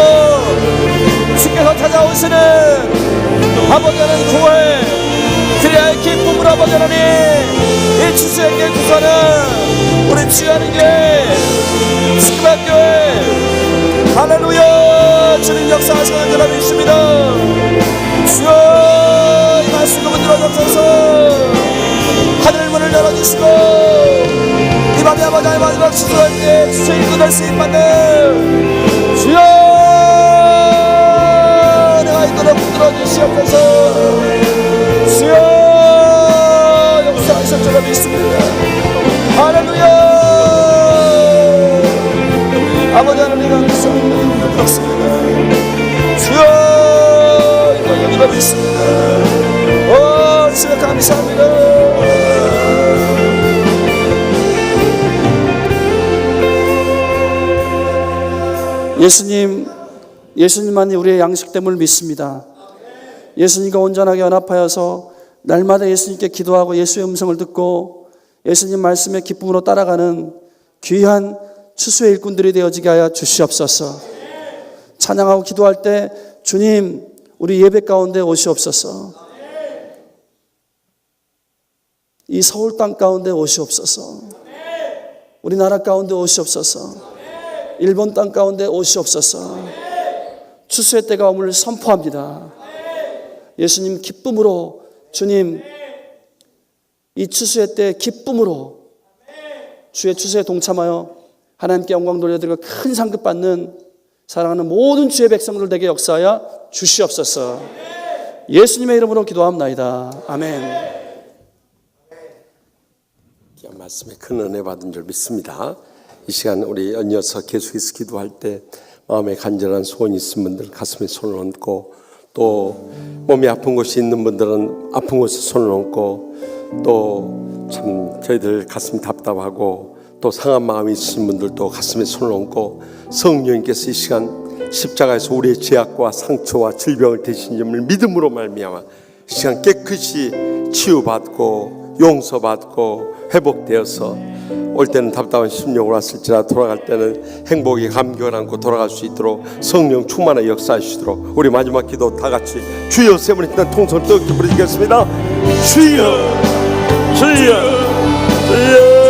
주께서 찾아오시는 아버지 하나님 구원에 그리하여 기쁨으로 아버지 하나님 이 주수에게 구하는 우리 주하는게 스크학교에 할렐루야 주님 역사하시는 줄 믿습니다. 주여 이 말씀을 들어주셔서 하늘 문을 열어주시고 이 밤에 아버지 하나님 마지막 주수할 때 주수에게 끝날 수 있는 주여 내가 이토록 붙들어 주시옵소서. 주여 역사하실 줄 믿습니다. 할렐루야 아버지 하나님 감사합니다. 그렇습니다. 주여 이거 여기로 믿습니다. 오 주여 감사합니다. 예수님만이 우리의 양식됨을 믿습니다. 예수님과 온전하게 연합하여서 날마다 예수님께 기도하고 예수의 음성을 듣고 예수님 말씀에 기쁨으로 따라가는 귀한 추수의 일꾼들이 되어지게 하여 주시옵소서. 찬양하고 기도할 때 주님 우리 예배 가운데 오시옵소서. 이 서울 땅 가운데 오시옵소서. 우리나라 가운데 오시옵소서. 일본 땅 가운데 오시옵소서. 추수의 때가 오므를 선포합니다. 예수님 기쁨으로 주님 이 추수의 때 기쁨으로 주의 추수에 동참하여 하나님께 영광 돌려드리고 큰 상급 받는 사랑하는 모든 주의 백성들 되게 역사하여 주시옵소서. 예수님의 이름으로 기도합나이다. 아멘. 귀한 말씀에 큰 은혜 받은 줄 믿습니다. 이 시간 우리 연이어서 계속해서 기도할 때 마음에 간절한 소원이 있는 분들 가슴에 손을 얹고 또 몸이 아픈 곳이 있는 분들은 아픈 곳에 손을 얹고 또 참 저희들 가슴이 답답하고 또 상한 마음이 있으신 분들도 가슴에 손을 얹고 성령님께서 이 시간 십자가에서 우리의 죄악과 상처와 질병을 대신 점을 믿음으로 말미암아 이 시간 깨끗이 치유받고 용서받고 회복되어서 올 때는 답답한 심령으로 왔을지라 돌아갈 때는 행복이 감격을 안고 돌아갈 수 있도록 성령 충만하게 역사하시도록 우리 마지막 기도 다 같이 주여 세 번 일단 통성을 뜨겁게 부르시겠습니다. 주여 주여 주여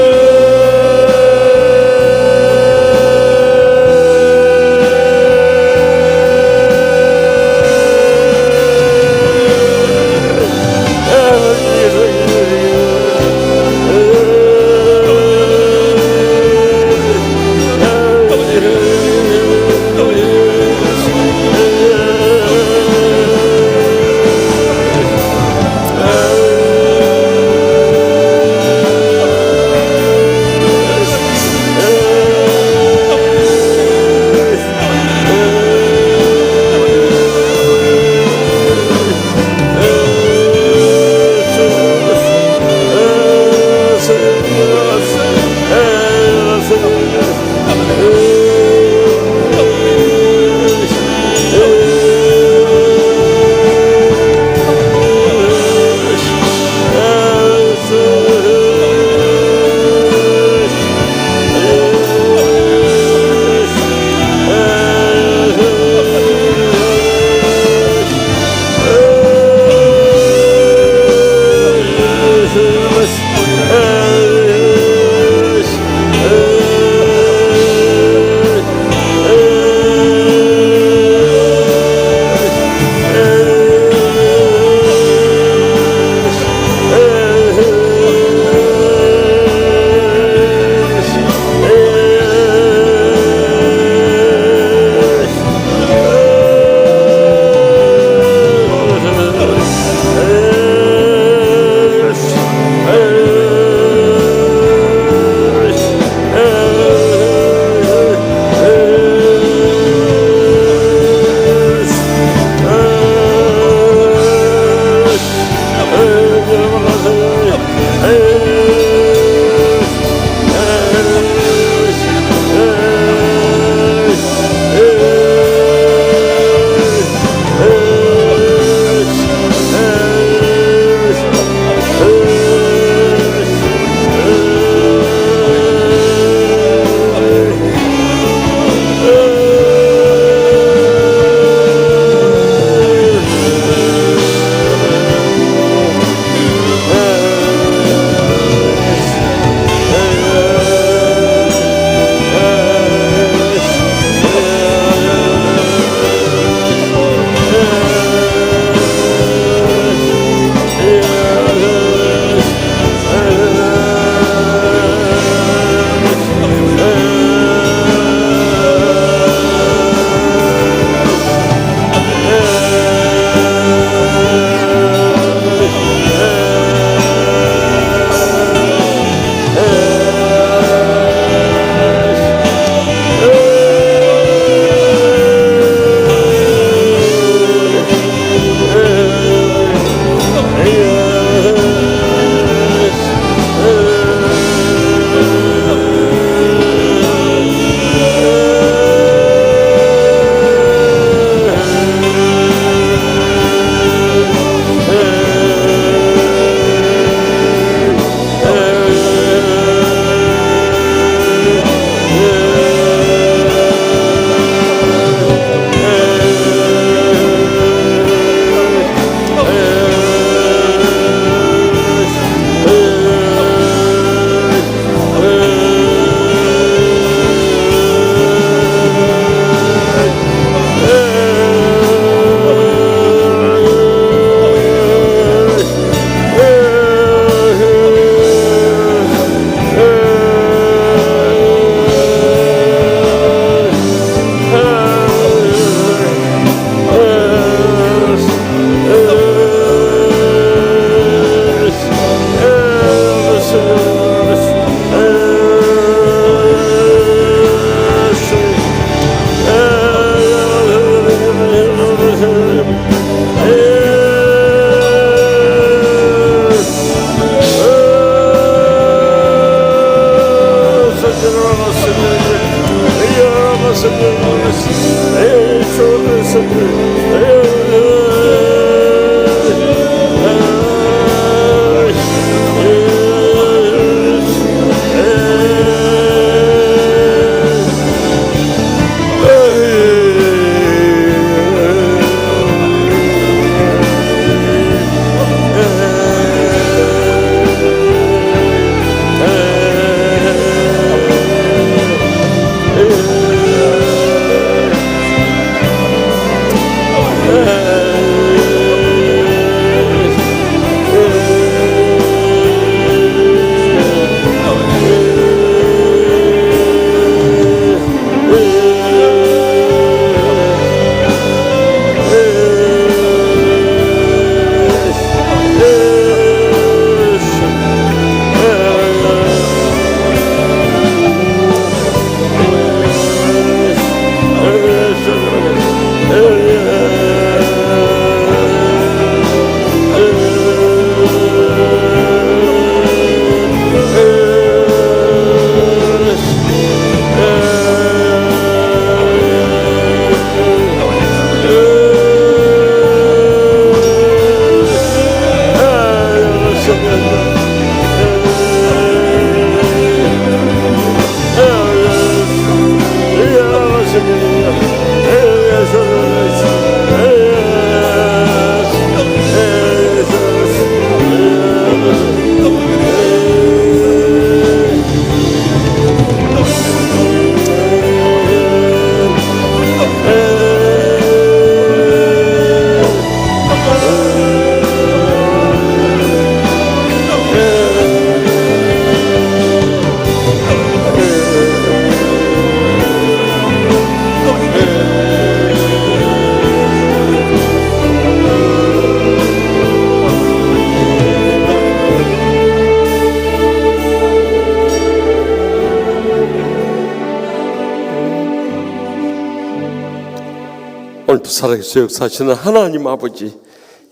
오늘도 살아계셔 역사하시는 하나님 아버지,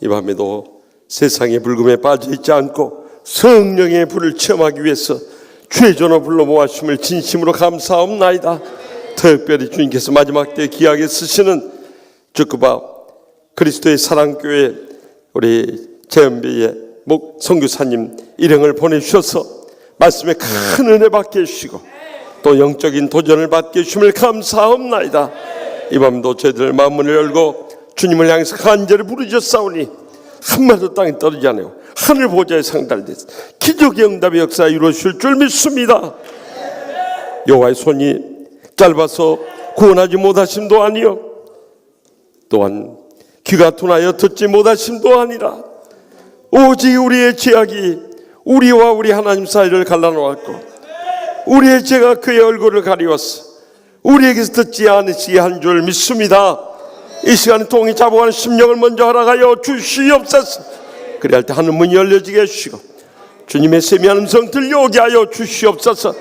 이 밤에도 세상의 불금에 빠져있지 않고 성령의 불을 체험하기 위해서 주의 전을 불러 모아주심을 진심으로 감사옵나이다. 특별히 주님께서 마지막 때 귀하게 쓰시는 주크바 그리스도의 사랑교회 우리 재현배의 선교사님 일행을 보내주셔서 말씀에 큰 은혜 받게 해주시고 또 영적인 도전을 받게 해주심을 감사옵나이다. 이 밤도 저희들 마음문을 열고 주님을 향해서 간절히 부르짖사오니 한마디도 땅에 떨어지지 않아요. 하늘 보좌에 상달돼서 기적의 응답의 역사 이루어질 줄 믿습니다. 여호와의 손이 짧아서 구원하지 못하심도 아니요, 또한 귀가 둔하여 듣지 못하심도 아니라 오직 우리의 죄악이 우리와 우리 하나님 사이를 갈라놓았고 우리의 죄가 그의 얼굴을 가리웠어 우리에게서 듣지 않으시게 한 줄 믿습니다. 이 시간에 통이 자복하는 심령을 먼저 허락하여 주시옵소서. 그래야 할 때 하늘 문이 열려지게 해주시고 주님의 세미한 음성 들려오게 하여 주시옵소서.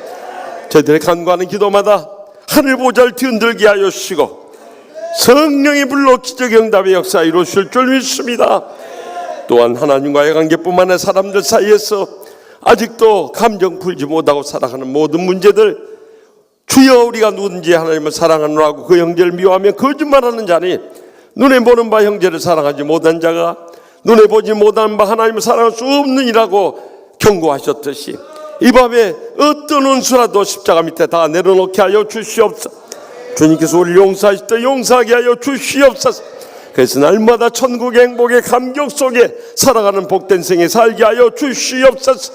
저희들의 간구하는 기도마다 하늘 보좌를 뒤흔들게 하여 주시고 성령의 불로 기적의 응답의 역사 이루실 줄 믿습니다. 또한 하나님과의 관계뿐만 아니라 사람들 사이에서 아직도 감정 풀지 못하고 살아가는 모든 문제들, 주여 우리가 누군지 하나님을 사랑하느라고 그 형제를 미워하며 거짓말하는 자니 눈에 보는 바 형제를 사랑하지 못한 자가 눈에 보지 못하는 바 하나님을 사랑할 수 없느니라고 경고하셨듯이 이 밤에 어떤 원수라도 십자가 밑에 다 내려놓게 하여 주시옵소서. 주님께서 우리를 용서하실 때 용서하게 하여 주시옵소서. 그래서 날마다 천국의 행복의 감격 속에 살아가는 복된 생에 살게 하여 주시옵소서.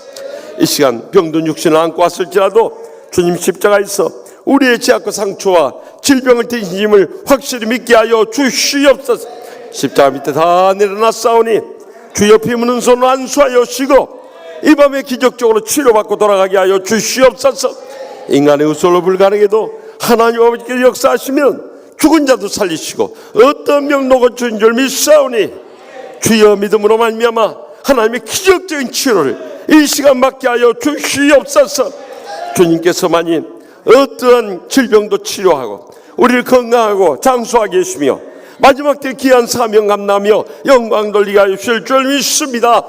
이 시간 병든 육신을 안고 왔을지라도 주님 십자가에서 우리의 죄악과 상처와 질병을 대신임을 확실히 믿게 하여 주시옵소서. 십자가 밑에 다 내려놨사오니 주여 피 묻는 손으로 안수하여 쉬고 이 밤에 기적적으로 치료받고 돌아가게 하여 주시옵소서. 인간의 의술로 불가능해도 하나님 아버지께서 역사하시면 죽은 자도 살리시고 어떤 병도 고치는 줄 믿사오니 주여 믿음으로 말미암아 하나님의 기적적인 치료를 이 시간 받게 하여 주시옵소서. 주님께서만이 어떠한 질병도 치료하고 우리를 건강하고 장수하게 해주시며 마지막 때 귀한 사명 감당하며 영광 돌리게 하여 주실 줄 믿습니다.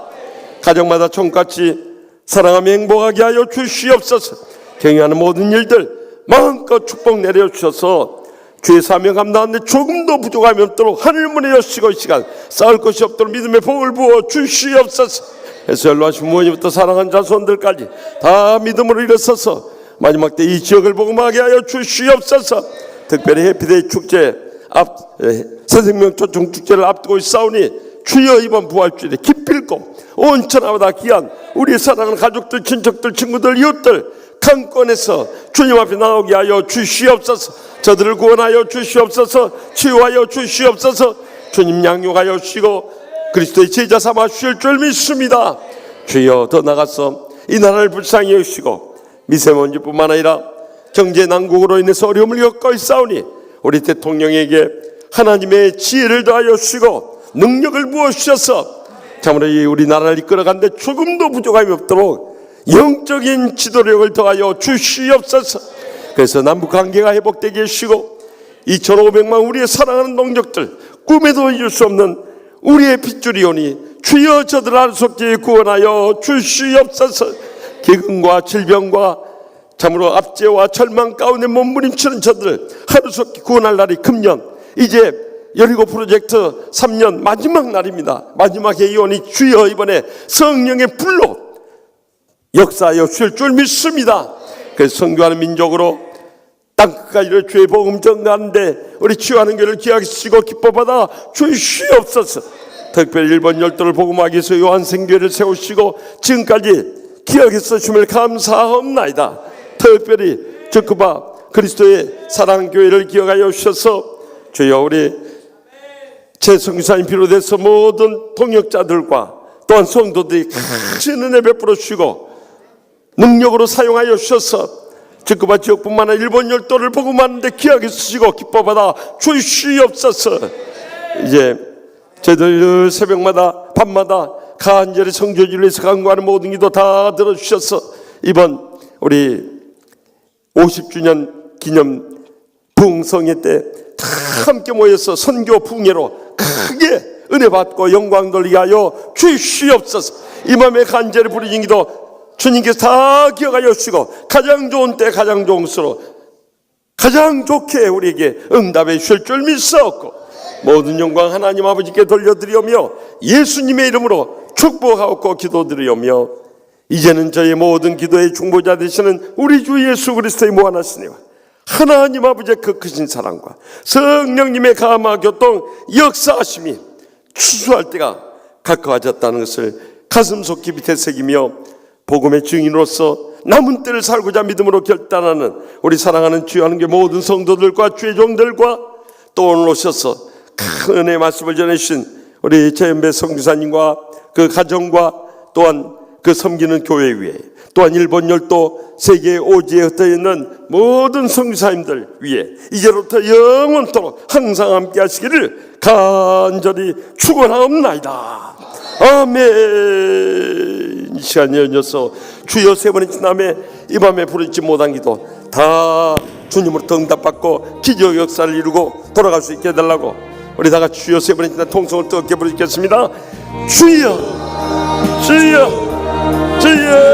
가정마다 종같이 사랑하며 행복하게 하여 주시옵소서. 경영하는 모든 일들 마음껏 축복 내려주셔서 주의 사명 감당하는데 조금도 부족함이 없도록 하늘문에 여시고 이 시간 쌓을 것이 없도록 믿음의 복을 부어 주시옵소서. 해서 연로하신 부모님부터 사랑하는 자손들까지 다 믿음으로 일어서서 마지막 때 이 지역을 복음하게 하여 주시옵소서. 특별히 해피데이 축제 새생명 초청 축제를 앞두고 있사오니 주여 이번 부활주일에 기필코 온 천하보다 귀한 우리 사랑하는 가족들, 친척들, 친구들, 이웃들 강권에서 주님 앞에 나오게 하여 주시옵소서. 저들을 구원하여 주시옵소서. 치유하여 주시옵소서. 주님 양육하여 주시고 그리스도의 제자 삼아 주실 줄 믿습니다. 주여 더 나가서 이 나라를 불쌍히 여기시고 미세먼지뿐만 아니라 경제 난국으로 인해서 어려움을 겪고 있사오니 우리 대통령에게 하나님의 지혜를 더하여 주시고 능력을 부어주셔서 참으로 우리나라를 이끌어가는데 조금도 부족함이 없도록 영적인 지도력을 더하여 주시옵소서. 그래서 남북관계가 회복되게 해주시고 2,500만 우리의 사랑하는 동족들 꿈에도 이룰 수 없는 우리의 핏줄이오니 주여 저들 하루속히 구원하여 주시옵소서. 기근과 질병과 참으로 압제와 절망 가운데 몸부림치는 저들 하루속히 구원할 날이 금년 이제 여리고 프로젝트 3년 마지막 날입니다. 마지막 회의원이 주여 이번에 성령의 불로 역사하여 주실 줄 믿습니다. 그래서 선교하는 민족으로 땅끝까지 주의 복음 전가하는데 우리 치유하는 교회를 귀하게 쓰시고 기뻐받아 주시옵소서. 특별히 일본 열도를 복음하기 위해서 요한생교회를 세우시고 지금까지 귀하게 쓰심을 감사합니다. 특별히 저크바 그리스도의 사랑교회를 기억하여 주셔서 주여 우리 최성기사님 비롯해서 모든 동역자들과 또한 성도들이 큰 은혜 베풀어 주시고 능력으로 사용하여 주셔서 저크바 지역뿐만 아니라 일본 열도를 복음하는데 귀하게 쓰시고 기뻐받아 주시옵소서. 이제 저희들 새벽마다 밤마다 간절히 성교주를 위해서 간구하는 모든 기도 다 들어주셔서 이번 우리 50주년 기념 부흥성회 때 다 함께 모여서 선교 풍예로 크게 은혜 받고 영광 돌리게 하여 주시옵소서. 이 맘에 간절히 부르짖는 기도 주님께서 다 기억하여 주시고 가장 좋은 때 가장 좋은 수로 가장 좋게 우리에게 응답해 주실 줄 믿사옵고 모든 영광 하나님 아버지께 돌려드리오며 예수님의 이름으로 축복하옵고 기도드리오며 이제는 저희 모든 기도의 중보자 되시는 우리 주 예수 그리스도의 무한하시니와 하나님 아버지의 그 크신 사랑과 성령님의 감화 교통 역사하심이 추수할 때가 가까워졌다는 것을 가슴속 깊이 되새기며 복음의 증인으로서 남은 때를 살고자 믿음으로 결단하는 우리 사랑하는 주의 하나님의 모든 성도들과 주의 종들과 또 오늘 오셔서 큰 은혜의 말씀을 전해주신 우리 최연배 선교사님과 그 가정과 또한 그 섬기는 교회 위에 또한 일본 열도 세계 오지에 흩어져 있는 모든 선교사님들 위에 이제부터 영원토록 항상 함께 하시기를 간절히 축원하옵나이다. 아멘. 이 시간에 연이어서 주여 세 번의 지남에 이 밤에 부르지 못한 기도 다 주님으로부터 응답받고 기적 역사를 이루고 돌아갈 수 있게 해달라고 우리 다 같이 주여 세 번의 지남 통성을 뜨겁게 부르겠습니다. 주여 주여 주여